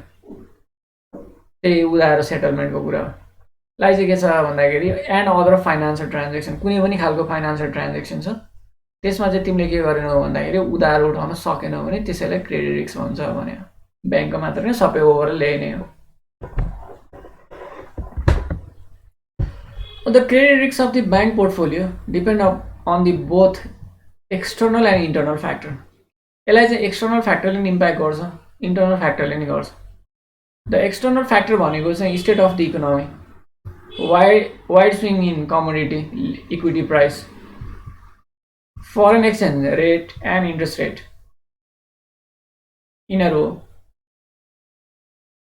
त्यही उधारो सेटलमेन्टको कुरा हो। लाई चाहिँ के छ भन्दाखेरि एन्ड अदर फाइनान्सियल ट्रान्जेक्सन, कुनै पनि खालको फाइनान्सियल ट्रान्जेक्सन छ त्यसमा चाहिँ तिमीले के गरेनौ भन्दाखेरि उधारो उठाउन सकेनौ भने त्यसैलाई क्रेडिट रिस्क भन्छ भने ब्याङ्कको मात्र नै सबै ओभरअल ल्याइने हो। The credit risks of the bank portfolio depend on the both external and internal factor. यसलाई चाहिँ एक्सटर्नल फ्याक्टरले इम्प्याक्ट गर्छ, इन्टर्नल फ्याक्टरले नि गर्छ। द एक्सटर्नल फ्याक्टर भनेको चाहिँ state of the economy, wide swing in commodity equity price, foreign exchange rate and interest rate, यिनीहरू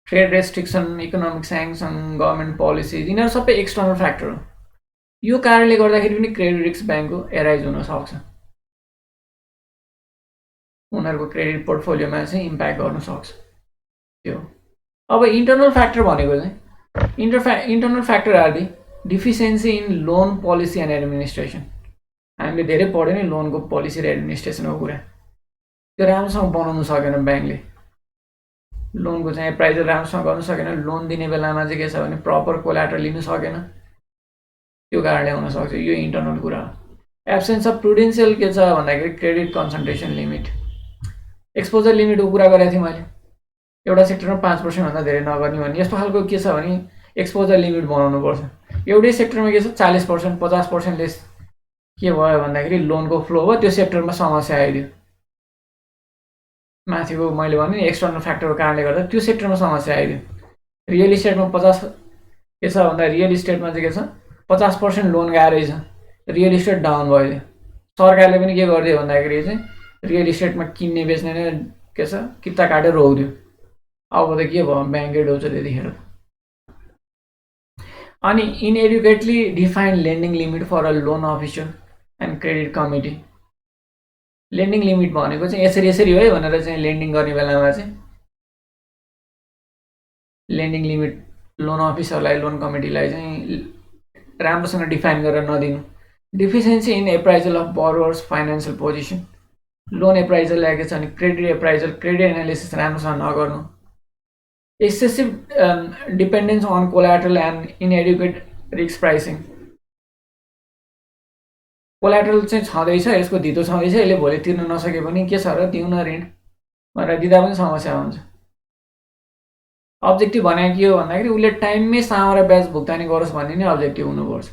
trade restriction, economic sanction, government policy, यिनीहरू सबै एक्सटर्नल फ्याक्टर हो। यो कारणले गर्दाखेरि पनि क्रेडिट रिस्क ब्याङ्कको एराइज हुन सक्छ, उनीहरूको क्रेडिट पोर्टफोलियोमा चाहिँ इम्प्याक्ट गर्न सक्छ त्यो। अब इन्टर्नल फ्याक्टर भनेको चाहिँ internal factor are the deficiency in loan policy and administration. हामीले धेरै पढ्यो नि लोनको पोलिसी र एडमिनिस्ट्रेसनको कुरा, त्यो राम्रोसँग बनाउनु सकेन ब्याङ्कले, लोनको चाहिँ एप्राइजल राम्रोसँग गर्नु सकेन, लोन दिने बेलामा चाहिँ के छ भने प्रपर कोल्याटरल लिनु सकेन, त्यो कारणले हुनसक्छ। यो इन्टर्नल कुरा हो। एब्सेन्स अफ प्रुडेन्सियल के छ भन्दाखेरि क्रेडिट कन्सन्ट्रेसन लिमिट, एक्सपोजर लिमिटको कुरा गरेको थिएँ मैले, एउटा सेक्टरमा 5% भन्दा धेरै नगर्ने भन्ने। यस्तो खालको के छ भने एक्सपोजर लिमिट बनाउनुपर्छ। एउटै सेक्टरमा के छ 40% 50%ले के भयो भन्दाखेरि लोनको फ्लो भयो, त्यो सेक्टरमा समस्या आइदियो। माथिको मैले भने नि एक्सटर्नल फ्याक्टरको कारणले गर्दा त्यो सेक्टरमा समस्या आइदियो। रियल इस्टेटमा 50 के छ भन्दा रियल इस्टेटमा चाहिँ के छ 50% लोन गएको रहेछ, रियल इस्टेट डाउन भयो। सरकारले पनि के गरिदियो भन्दाखेरि चाहिँ रियल इस्टेटमा किन्ने बेच्ने नै के छ किता काटेर रोकिदियो। अब त के भयो ब्याङ्कै डुब्छ त्यतिखेर। अनि inadequately defined lending limit for a loan officer and credit committee. Lending limit भनेको चाहिँ यसरी यसरी हो है भनेर चाहिँ लेन्डिङ गर्ने बेलामा चाहिँ लेन्डिङ लिमिट लोन अफिसरलाई लोन कमिटीलाई चाहिँ राम्रोसँग डिफाइन गरेर नदिनु। Deficiency in appraisal of borrowers financial position, loan appraisal ल्याएको छ भने क्रेडिट एप्राइजल क्रेडिट एनालिसिस राम्रोसँग नगर्नु। Excessive dependence on collateral and inadequate risk pricing, collateral चाहिँ छँदैछ, यसको धितो छँदैछ, यसले भोलि तिर्न नसके पनि के छ र दिउन ऋण भनेर दिँदा पनि समस्या हुन्छ। अब्जेक्टिभ भनेको के हो भन्दाखेरि उसले टाइममै साम र ब्याज भुक्तानी गरोस् भन्ने नै अब्जेक्टिभ हुनुपर्छ।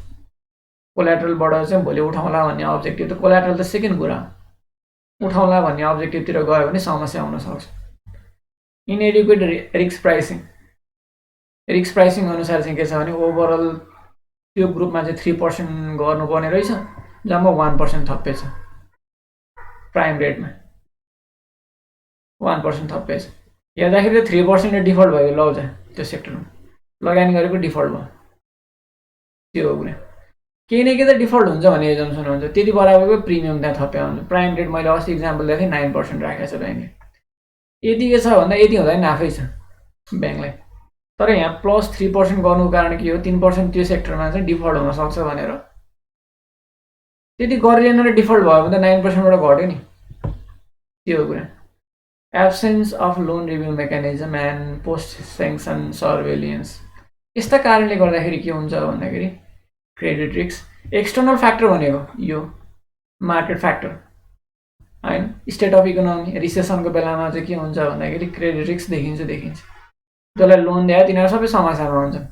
कोल्याटरलबाट चाहिँ भोलि उठाउँला भन्ने अब्जेक्टिभ त कोल्याटरल त सेकेन्ड कुरा, उठाउँला भन्ने अब्जेक्टिभतिर गयो भने समस्या हुनसक्छ। Inadequate risk pricing, risk pricing अनुसार चाहिँ के छ भने ओभरअल त्यो ग्रुपमा चाहिँ 3% गर्नुपर्ने रहेछ, जम्मा 1% थपेछ। प्राइम रेटमा 1% थपेछ, हेर्दाखेरि त 3%ले डिफल्ट भयो लौजा, त्यो सेक्टरमा लगानी गरेको डिफल्ट भयो। त्यो हो कुरा, केही न केही त डिफल्ट हुन्छ भन्ने एजम्सन हुन्छ, त्यति बराबरको प्रिमियम त्यहाँ थप्या हुन्छ। प्राइम रेट मैले अस्ति इक्जाम्पल दिएको थिएँ 9% राखेको छ ब्याङ्कले। यति के छ भन्दा यति हुँदा नि आफै छ ब्याङ्कलाई, तर यहाँ प्लस 3% गर्नुको कारण के हो 3% त्यो सेक्टरमा चाहिँ डिफल्ट हुनसक्छ भनेर त्यति गरिएन र डिफल्ट भयो भने त 9%बाट घट्यो नि, त्यो हो कुरा। Absence of loan review mechanism and post sanction surveillance, यस्ता कारणले गर्दाखेरि के हुन्छ भन्दाखेरि क्रेडिट रिस्क। एक्सटर्नल फ्याक्टर भनेको यो मार्केट फ्याक्टर, हैन। स्टेट अफ इकोनोमी रिसेसनको बेलामा चाहिँ के हुन्छ भन्दाखेरि क्रेडिट रिस्क देखिन्छ। जसलाई लोन दिए तिनीहरू सबै समस्यामा हुन्छन्।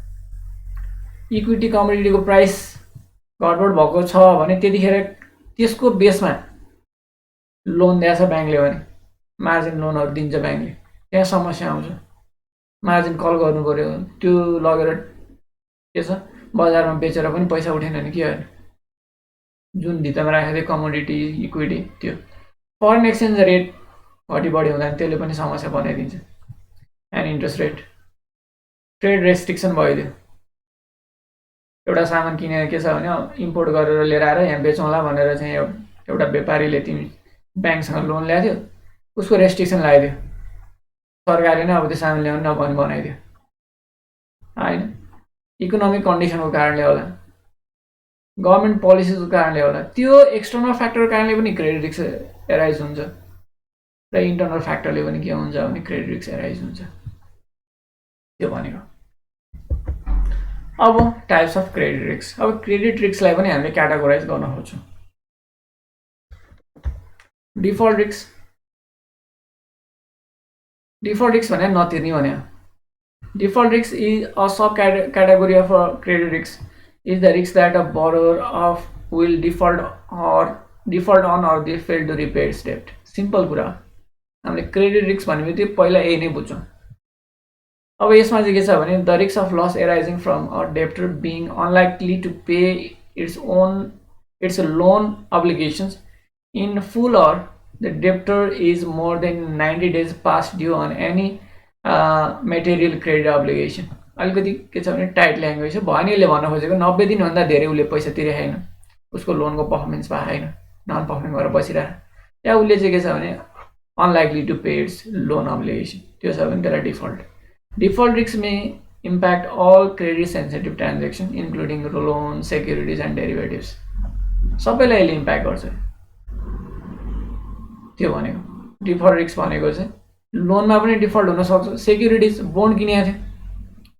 इक्विटी कमोडिटीको प्राइस गडबड भएको छ भने त्यतिखेर त्यसको बेसमा लोन दिएछ ब्याङ्कले भने मार्जिन लोनहरू दिन्छ ब्याङ्कले, त्यहाँ समस्या आउँछ। मार्जिन कल गर्नु पर्यो, त्यो लगेर के छ बजारमा बेचेर पनि पैसा उठेन भने के गर्ने, जुन भित्तामा राखेको थियो कमोडिटी इक्विटी त्यो फरेन एक्सचेन्ज रेट घटी बढी हुँदा त्यसले पनि समस्या बनाइदिन्छ। And interest rate trade restriction भइदियो। एउटा सामान किनेर के छ भने इम्पोर्ट गरेर लिएर आएर यहाँ बेचौँला भनेर चाहिँ एउटा व्यापारीले तिमी ब्याङ्कसँग लोन ल्याएको थियो, उसको रेस्ट्रिक्सन लगाइदियो सरकारले नै, अब त्यो सामान ल्याउनु नभनी बनाइदियो होइन। इकोनोमिक कन्डिसनको कारणले होला, गभर्मेन्ट पोलिसीको कारणले होला, त्यो एक्सटर्नल फ्याक्टरको कारणले पनि क्रेडिट रिस्क एराइज हुन्छ र इन्टर्नल फ्याक्टरले पनि के हुन्छ भने क्रेडिट रिस्क एराइज हुन्छ। त्यो भनेको। अब टाइप्स अफ क्रेडिट रिस्क। अब क्रेडिट रिस्कलाई पनि हामीले क्याटेगोराइज गर्न खोज्छौँ। Default risk. डिफल्ट रिस्क भने नतिर्ने भने। Default risk is a sub-category of credit risk. Is the risk that a borrower will default on or they fail to repay its debt. Simple कुरा। हामीले क्रेडिट रिस्क भनेपछि पहिला यही नै बुझ्छौँ। अब यसमा चाहिँ के छ भने the risk of loss arising from a debtor being unlikely to pay its loan obligations in full or the debtor is more than 90 days past due on any material credit obligation. अलिकति के छ भने टाइट ल्याङ्ग्वेज छ, भनेले भन्न खोजेको 90 दिनभन्दा धेरै उसले पैसा तिरेको छैन, उसको लोनको पर्फर्मेन्स भएको छैन, नन पर्फर्मिङ भएर बसिरहेको, या उसले चाहिँ के छ भने unlikely to pay its loan obligation, त्यो छ भने त्यसलाई default. Default risk may impact all credit sensitive transaction including loan, securities and derivatives, सबैलाई यसले इम्प्याक्ट गर्छ। त्यो भनेको डिफल्ट रिस्क भनेको चाहिँ लोनमा पनि डिफल्ट हुनसक्छ। सेक्युरिटिज बोन्ड किनेको थियो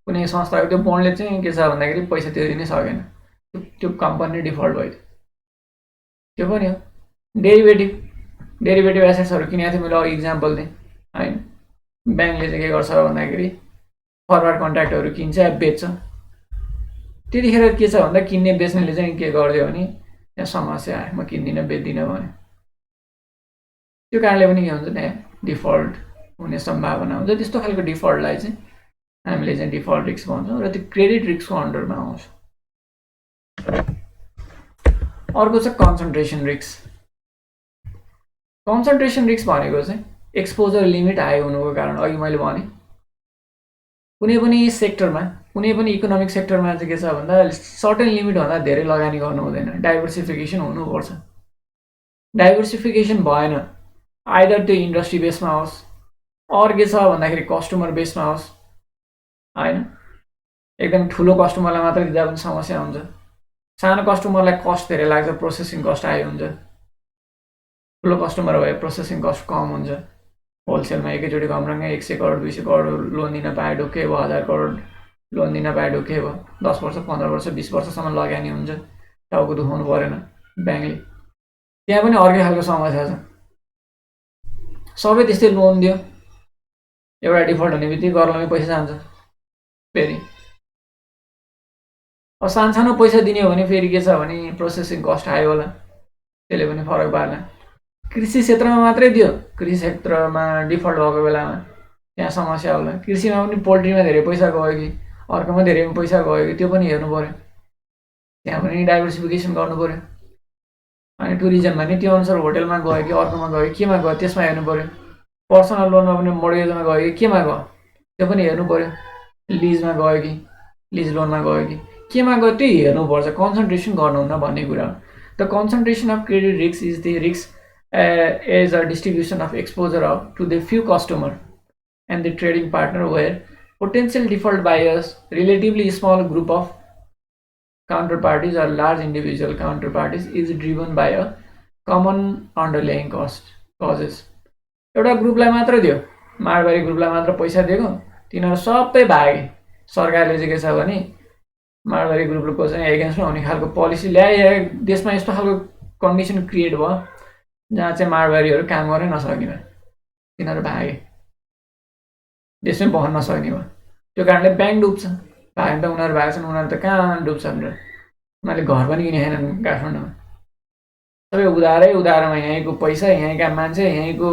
कुनै संस्थाको, त्यो बोन्डले चाहिँ के छ भन्दाखेरि पैसा तिर्दिनै सकेन, त्यो कम्पनी डिफल्ट भयो, त्यो पनि हो। डेरिभेटिभ एसेट्सहरू किनेको थियो, मैले अघि इक्जाम्पल दिएँ होइन। ब्याङ्कले चाहिँ के गर्छ भन्दाखेरि फरवर्ड कन्ट्र्याक्टहरू किन्छ या बेच्छ, त्यतिखेर के छ भन्दा किन्ने बेच्नेले चाहिँ के गरिदियो भने त्यहाँ समस्या आयो, म किन्दिनँ बेच्दिनँ भने, त्यो कारणले पनि के हुन्छ त्यहाँ डिफल्ट हुने सम्भावना हुन्छ। त्यस्तो खालको डिफल्टलाई चाहिँ हामीले चाहिँ डिफल्ट रिस्क भन्छौँ र त्यो क्रेडिट रिस्कको अन्डरमा आउँछ। अर्को छ कन्सन्ट्रेसन रिस्क। कन्सन्ट्रेसन रिस्क भनेको चाहिँ एक्सपोजर लिमिट हाई हुनुको कारण, अघि मैले भने कुनै पनि सेक्टरमा, कुनै पनि इकोनोमिक सेक्टरमा चाहिँ के छ भन्दा सर्टेन लिमिटभन्दा धेरै लगानी गर्नु हुँदैन, डाइभर्सिफिकेसन हुनुपर्छ। डाइभर्सिफिकेसन भएन, आइदर त्यो इन्डस्ट्री बेसमा होस् अर के छ भन्दाखेरि कस्टमर बेसमा होस् होइन। एकदम ठुलो कस्टमरलाई मात्र दिँदा पनि समस्या हुन्छ, सानो कस्टमरलाई कस्ट धेरै लाग्छ, प्रोसेसिङ कस्ट हाई हुन्छ, ठुलो कस्टमर भए प्रोसेसिङ कस्ट कम हुन्छ। होलसेलमा एकैचोटि घमरङ्गै 100 करोड 200 करोड लोन दिन पाए ढुक्कै भयो, 1000 करोड लोन दिन पाए ढुक्कै भयो, 10 वर्ष 15 वर्ष 20 वर्षसम्म लगानी हुन्छ, टाउको दुखाउनु परेन ब्याङ्कले। त्यहाँ पनि अर्कै खालको समस्या छ, सबै त्यस्तै लोन दियो, एउटा डिफल्ट हुने बित्तिकै गर्लमै पैसा जान्छ फेरि। अब सानो पैसा दिने हो भने फेरि के छ भने प्रोसेसिङ कस्ट हाई होला, त्यसले पनि फरक पार्ला। कृषि क्षेत्रमा मात्रै दियो, कृषि क्षेत्रमा डिफल्ट भएको बेलामा त्यहाँ समस्या होला। कृषिमा पनि पोल्ट्रीमा धेरै पैसा गयो कि अर्कोमा धेरै पैसा गयो कि त्यो पनि हेर्नु पऱ्यो, त्यहाँ पनि डाइभर्सिफिकेसन गर्नु पऱ्यो। अनि टुरिज्ममा नि त्यो अनुसार होटेलमा गयो कि अर्कोमा गयो, केमा गयो त्यसमा हेर्नु पऱ्यो। पर्सनल लोनमा पनि मोर्गेजमा गयो कि केमा गयो त्यो पनि हेर्नु पऱ्यो, लिजमा गयो कि लिज लोनमा गयो कि केमा गयो त्यो हेर्नुपर्छ, कन्सन्ट्रेसन गर्नुहुन्न भन्ने कुरा हो। The concentration of credit risk is the risk as a distribution of exposure to the few customer and the trading partner where potential default by a relatively small group of counterparties or large individual counterparties is driven by a common underlying causes. एउटा ग्रुपलाई मात्र दियो, मारवाडी ग्रुपलाई मात्र पैसा दिएको, तिनीहरू सबै भागे। सरकारले चाहिँ के छ भने मारवाडी ग्रुपको चाहिँ एगेन्स्टमा हुने खालको पोलिसी ल्याए, देशमा यस्तो खालको कन्डिसन क्रिएट भयो, जहाँ चाहिँ माडवारीहरू काम गर्न नसक्ने भयो, तिनीहरू भागे, देशमै बस्न नसक्ने भयो। त्यो कारणले ब्याङ्क डुब्छ। भाग्यो त उनीहरू भएको छन्, उनीहरू त कहाँ डुब्छ भनेर उनीहरूले घर पनि किने छैनन् काठमाडौँमा। सबै उधारमा यहीँको पैसा, यहीँका मान्छे, यहीँको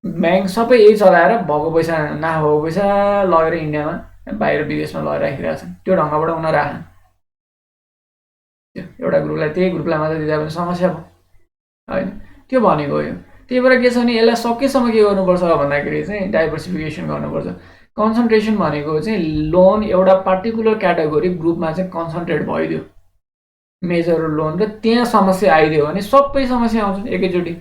ब्याङ्क सबै यही चलाएर भएको पैसा, नभएको पैसा लगेर इन्डियामा बाहिर विदेशमा लगेर राखिरहेको छन्। त्यो ढङ्गबाट उनीहरू आएन। एउटा ग्रुपलाई त्यही ग्रुपलाई मात्रै दिँदा पनि समस्या भयो होइन, त्यो भनेको हो यो। त्यही भएर के छ भने यसलाई सकेसम्म के गर्नुपर्छ भन्दाखेरि चाहिँ डाइभर्सिफिकेसन गर्नुपर्छ। कन्सन्ट्रेसन भनेको चाहिँ लोन एउटा पार्टिकुलर क्याटेगोरी ग्रुपमा चाहिँ कन्सन्ट्रेट भइदियो मेजर लोन, र त्यहाँ समस्या आइदियो भने सबै समस्या आउँछ एकैचोटि।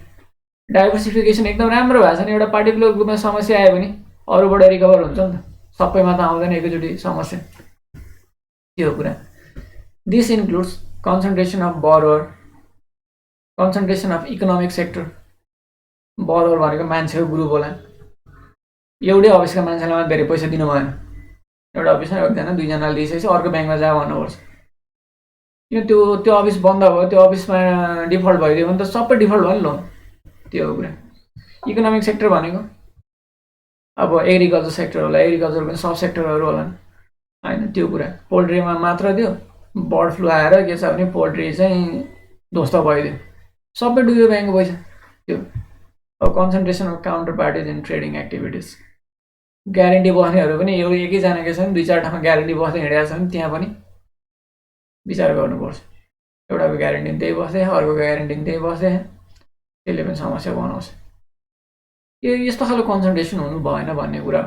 डाइभर्सिफिकेसन एकदम राम्रो भएको छ भने एउटा पार्टिकुलर ग्रुपमा समस्या आयो भने अरूबाट रिकभर हुन्छ नि त, सबैमा त आउँदैन एकैचोटि समस्या, त्यो कुरा। This includes concentration of borrower, concentration of economic sector. Borrower भनेको मान्छेको ग्रुप होला, एउटै अफिसका मान्छेलाई मात्रै धेरै पैसा दिनु भएन। एउटा अफिसमा एकजना दुईजनाले दिइसकेपछि अर्को ब्याङ्कमा जा भन्नुपर्छ, किन त्यो अफिस बन्द भयो, त्यो अफिसमा डिफल्ट भइदियो भने त सबै डिफल्ट भयो नि लोन, त्यो हो कुरा। इकोनोमिक सेक्टर भनेको अब एग्रिकल्चर सेक्टर होला, एग्रिकल्चर पनि सब सेक्टरहरू होलान् होइन, त्यो कुरा। पोल्ट्रीमा मात्र त्यो बर्ड फ्लू आएर के छ भने पोल्ट्री चाहिँ ध्वस्त भइदियो, सबै डुब्यो ब्याङ्कको पैसा, त्यो। अब concentration of counter parties in trading activities, guarantee बस्नेहरू पनि एकैजना के छ भने 2-4 ठाउँमा ग्यारेन्टी बस्दै हिँडेको छ भने त्यहाँ पनि विचार गर्नुपर्छ। एउटाको ग्यारेन्टी त्यही बस्दै, अर्को ग्यारेन्टी त्यही बस्दै, त्यसले पनि समस्या बनाउँछ। यो यस्तो खालको कन्सन्ट्रेसन हुनु भएन भन्ने कुरा।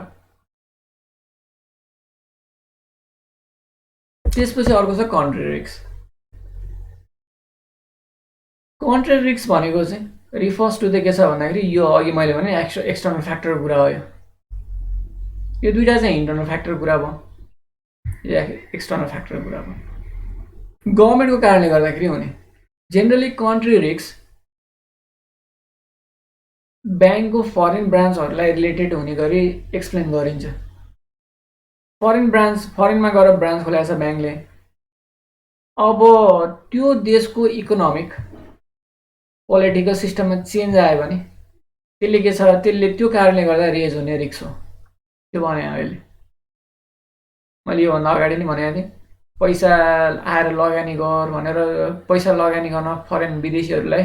त्यसपछि अर्को छ कन्ट्री रिस्क। कन्ट्री रिस्क भनेको चाहिँ रिफर्स टु चाहिँ के छ भन्दाखेरि यो अघि मैले भने एक्सटर्नल फ्याक्टरको कुरा हो। यो दुईटा चाहिँ इन्टर्नल फ्याक्टर कुरा भयो, यो एक्सटर्नल फ्याक्टर कुरा भयो। गभर्मेन्टको कारणले गर्दाखेरि हुने जेनरली कन्ट्री रिस्क ब्याङ्कको फरेन ब्रान्चहरूलाई रिलेटेड हुने गरी एक्सप्लेन गरिन्छ। फरेनमा गएर ब्रान्च खोलेको छ ब्याङ्कले, अब त्यो देशको इकोनोमिक पोलिटिकल सिस्टममा चेन्ज आयो भने त्यसले के छ, त्यसले त्यो कारणले गर्दा रेज हुने रिस्क हो। त्यो भने अहिले मैले योभन्दा अगाडि नै भनेको थिएँ, पैसा आएर लगानी गर भनेर, पैसा लगानी गर्न फरेन विदेशीहरूलाई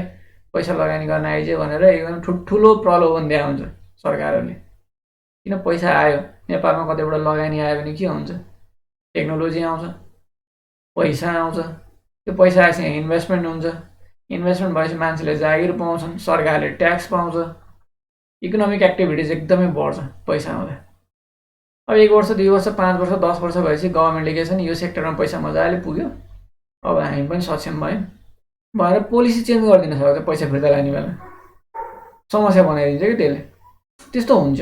पैसा लगानी गर्न आइज भनेर एकदम ठुलो प्रलोभन दिएको हुन्छ सरकारहरूले। किन पैसा आयो नेपालमा, कतैबाट लगानी आयो भने के हुन्छ, टेक्नोलोजी आउँछ, पैसा आउँछ, त्यो पैसा आएपछि इन्भेस्टमेन्ट हुन्छ, इन्भेस्टमेन्ट भएपछि मान्छेले जागिर पाउँछन्, सरकारले ट्याक्स पाउँछ, इकोनोमिक एक्टिभिटिज एकदमै बढ्छ पैसा आउँदा। अब 1 वर्ष 2 वर्ष 5 वर्ष 10 वर्ष भएपछि गभर्मेन्टले के छ नि यो सेक्टरमा पैसा मजाले पुग्यो, अब हामी पनि सक्षम भयौँ भनेर पोलिसी चेन्ज गरिदिन सक्छ, पैसा फिर्ता लाग्ने बेला समस्या बनाइदिन्छ कि त्यसले, त्यस्तो हुन्छ।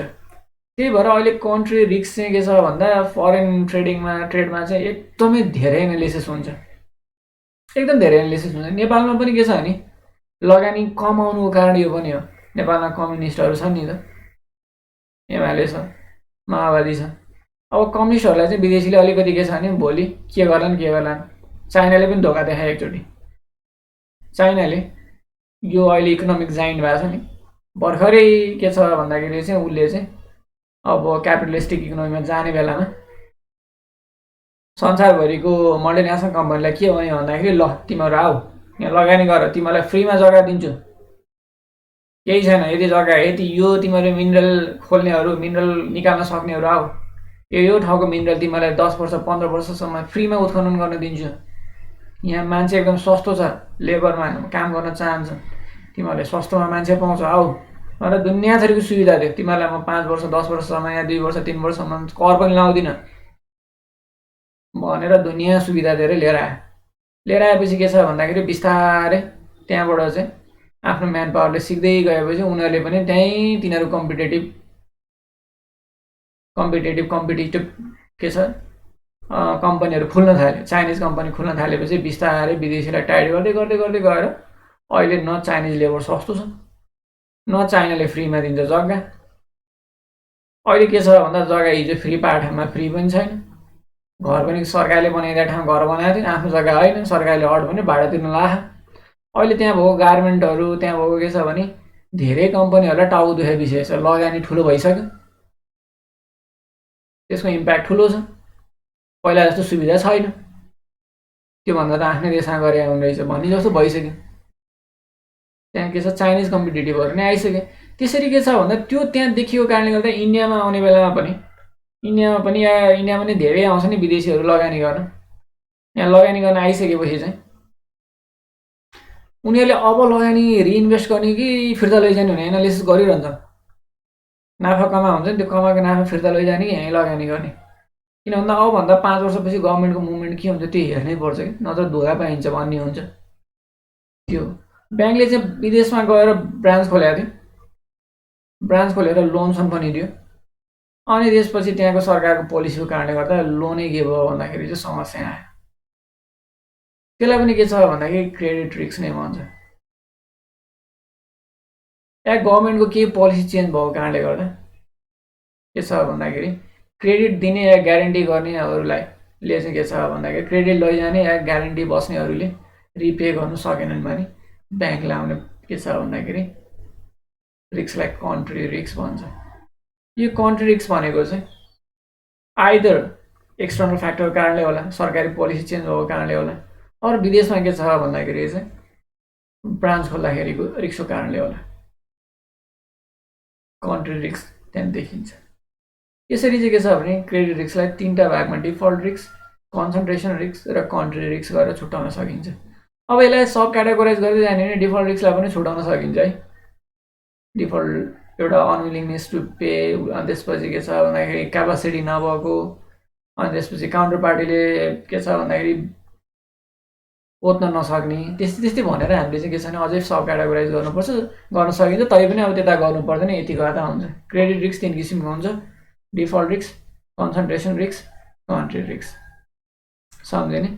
त्यही भएर अहिले कन्ट्री रिस्क चाहिँ के छ भन्दा फरेन ट्रेडमा चाहिँ एकदमै धेरै एनालिसिस हुन्छ, एकदम धेरै एनालिसिस हुन्छ। नेपालमा पनि के छ भने लगानी कमाउनुको कारण यो पनि हो, नेपालमा कम्युनिस्टहरू छन् नि त, एमाले छ, माओवादी छ। अब कम्युनिस्टहरूलाई चाहिँ विदेशीले अलिकति के छ भने भोलि के गर्लान्, चाइनाले पनि धोका देखायो एकचोटि। चाइनाले यो अहिले इकोनोमिक जाइन्ट भएको छ नि, भर्खरै के छ भन्दाखेरि चाहिँ उसले चाहिँ अब क्यापिटलिस्टिक इकोनोमीमा जाने बेलामा संसारभरिको मल्टिनेसनल कम्पनीलाई के भन्यो भन्दाखेरि ल तिमीहरू आऊ यहाँ लगानी गर, तिमीलाई फ्रीमा जग्गा दिन्छु, केही छैन, यदि जग्गा यति यो तिमीहरू मिनरल खोल्नेहरू, मिनरल निकाल्न सक्नेहरू आऊ, यो ठाउँको मिनरल तिमीलाई 10 वर्ष 15 वर्षसम्म फ्रीमा उत्खनन गर्न दिन्छु, यहाँ मान्छे एकदम सस्तो छ, लेबरमा काम गर्न चाहन्छ, तिमीहरूले सस्तोमा मान्छे पाउँछ, आऊ भनेर दुनियाँ थरीको सुविधा दियो। तिमीहरूलाई म 5 वर्ष 10 वर्षसम्म या 2 वर्ष 3 वर्षसम्म कर पनि लाउँदिनँ भनेर दुनियाँ सुविधा दिएर लिएर आएपछि के छ भन्दाखेरि बिस्तारै त्यहाँबाट चाहिँ आफ्नो म्यान पावरले सिक्दै गएपछि उनीहरूले पनि त्यहीँ तिनीहरू कम्पिटेटिभ के छ कम्पनीहरू खुल्न थाल्यो, चाइनिज कम्पनी खुल्न थालेपछि बिस्तारै विदेशीलाई टाइट गर्दै गएर अहिले न चाइनिज लेबर सस्तो छ, न चाइनाले फ्रीमा दिन्छ जग्गा। अहिले के छ भन्दा जग्गा हिजो फ्री पाएको ठाउँमा फ्री पनि छैन, घर पनि सरकारले बनाइदिएको ठाउँ घर बनाएको थियो, आफ्नो जग्गा होइन, सरकारले अड भने भाडा तिर्न लाग्यो। अहिले त्यहाँ भएको गार्मेन्टहरू, त्यहाँ भएको के छ भने धेरै कम्पनीहरूलाई टाउको दुखे विषय छ, लगानी ठुलो भइसक्यो, त्यसको इम्प्याक्ट ठुलो छ, पहिला जस्तो सुविधा छैन, त्योभन्दा त आफ्नै देशमा गरे आउने रहेछ भन्ने जस्तो भइसक्यो। त्यहाँ के छ, चाइनिज कम्पिटेटिभहरू नै आइसके। त्यसरी के छ भन्दा त्यो त्यहाँ देखिएको कारणले गर्दा इन्डियामा आउने बेलामा पनि इन्डियामा पनि धेरै आउँछ नि विदेशीहरू लगानी गर्न। यहाँ लगानी गर्न आइसकेपछि चाहिँ उनीहरूले अब लगानी रिइन्भेस्ट गर्ने कि फिर्ता लैजाने हुने एनालिसिस गरिरहन्छन्। नाफा कमा हुन्छ नि, त्यो कमाएको नाफा फिर्ता लैजाने कि यहीँ लगानी गर्ने। किन भन्दा अबभन्दा 5 वर्षपछि गभर्मेन्टको मुभमेन्ट के हुन्छ त्यो हेर्नै पर्छ कि, नत्र धोका पाइन्छ भन्ने हुन्छ। त्यो ब्याङ्कले चाहिँ विदेशमा गएर ब्रान्च खोलेको थियो, ब्रान्च खोलेर लोनसन पनि दियो, अनि त्यसपछि त्यहाँको सरकारको पोलिसीको कारणले गर्दा लोनै के भयो भन्दाखेरि चाहिँ समस्या आयो। त्यसलाई पनि के छ भन्दाखेरि क्रेडिट रिस्क नै भन्छ। या गभर्मेन्टको केही पोलिसी चेन्ज भएको कारणले गर्दा के छ भन्दाखेरि क्रेडिट दिने या ग्यारेन्टी गर्नेहरूलाई चाहिँ के छ भन्दाखेरि क्रेडिट लैजाने या ग्यारेन्टी बस्नेहरूले रिपे गर्नु सकेनन् भने ब्याङ्कले आउने के छ भन्दाखेरि रिस्कलाई कन्ट्री रिस्क भन्छ। यो कन्ट्री रिस्क भनेको चाहिँ आइदर एक्सटर्नल फ्याक्टरको कारणले होला, सरकारी पोलिसी चेन्ज भएको कारणले होला, अरू विदेशमा के छ भन्दाखेरि चाहिँ ब्रान्च खोल्दाखेरिको रिस्कको कारणले होला। कन्ट्री रिस्क त्यहाँ देखिन्छ। यसरी चाहिँ के छ भने क्रेडिट रिस्कलाई 3टा भागमा डिफल्ट रिस्क, कन्सन्ट्रेसन रिस्क र कन्ट्री रिस्क गरेर छुट्याउन सकिन्छ। अब यसलाई सब क्याटेगोराइज गर्दै जाने भने डिफल्ट रिस्कलाई पनि छुट्याउन सकिन्छ है। डिफल्ट एउटा अनविलिङनेस टु पे, अनि त्यसपछि के छ भन्दाखेरि क्यापासिटी नभएको, अनि त्यसपछि काउन्टर पार्टीले के छ भन्दाखेरि ओत्न नसक्ने, त्यस्तै भनेर हामीले चाहिँ के छ भने अझै सब क्याटेगोराइज गर्नुपर्छ, गर्न सकिन्छ। तै पनि अब त्यता गर्नु पर्दैन, यतिको आधा हुन्छ। क्रेडिट रिस्क 3 किसिमको हुन्छ, default risk, concentration risk, country risk. सम्झे नि?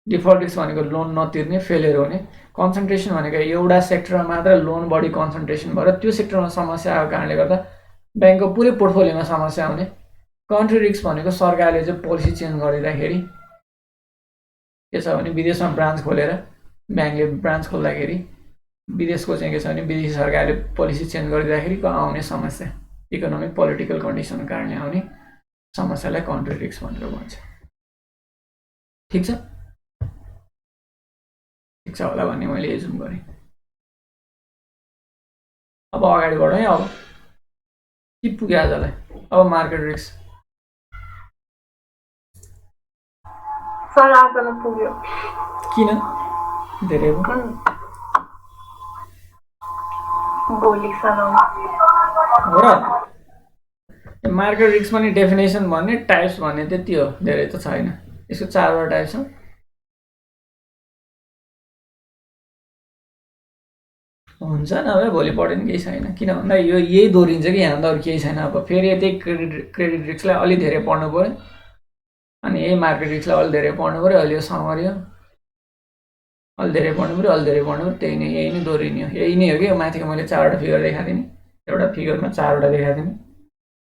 डिफल्ट रिस्क भनेको लोन नतिर्ने, फेलियर हुने। कन्सन्ट्रेसन भनेको एउटा सेक्टरमा मात्र लोन बढी कन्सन्ट्रेसन भएर त्यो सेक्टरमा समस्या आएको कारणले गर्दा ब्याङ्कको पुरै पोर्टफोलियोमा समस्या आउने। कन्ट्री रिस्क भनेको सरकारले चाहिँ पोलिसी चेन्ज गरिदिँदाखेरि के छ भने विदेशमा ब्रान्च खोलेर ब्याङ्कले ब्रान्च खोल्दाखेरि विदेशको चाहिँ के छ भने विदेशी सरकारले पोलिसी चेन्ज गरिदिँदाखेरि आउने समस्या, इकोनोमिक पोलिटिकल कन्डिसनको कारणले आउने समस्यालाई कन्ट्री रिस्क भनेर भन्छ। ठिक छ? ठिक छ होला भन्ने मैले एजुम गरेँ। अब अगाडि बढौँ है। अब के पुग्यो आजलाई? अब मार्केट रिस्क। सर आजलाई पुग्यो। किन? धेरै हो भोलि सलाम हो र। मार्केट रिस्क पनि डेफिनेसन भन्ने, टाइप्स भन्ने त्यति हो, धेरै त छैन। यसको 4वटा टाइप छ। हुन्छ नभए भोलि पढ्यो नि केही छैन। किन भन्दा यो यही दोहोरिन्छ कि यहाँ त अरू केही छैन। अब फेरि यतै क्रेडिट रिस्कलाई अलि धेरै पढ्नु पऱ्यो, अनि यही मार्केट रिस्कलाई अलि धेरै पढ्नु पऱ्यो। अहिले यो समरी हो, अलि धेरै पढ्नु पऱ्यो, अलि धेरै पढ्नु पऱ्यो। त्यही नै, यही नै दोहोरिने हो। यही नै हो कि माथिको मैले 4वटा फिगर देखाएको थिएँ नि, एउटा फिगरमा 4वटा देखाएको थिएँ नि,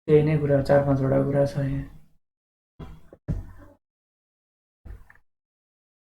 त्यही नै कुरा, 4-5वटा कुरा छ यहाँ।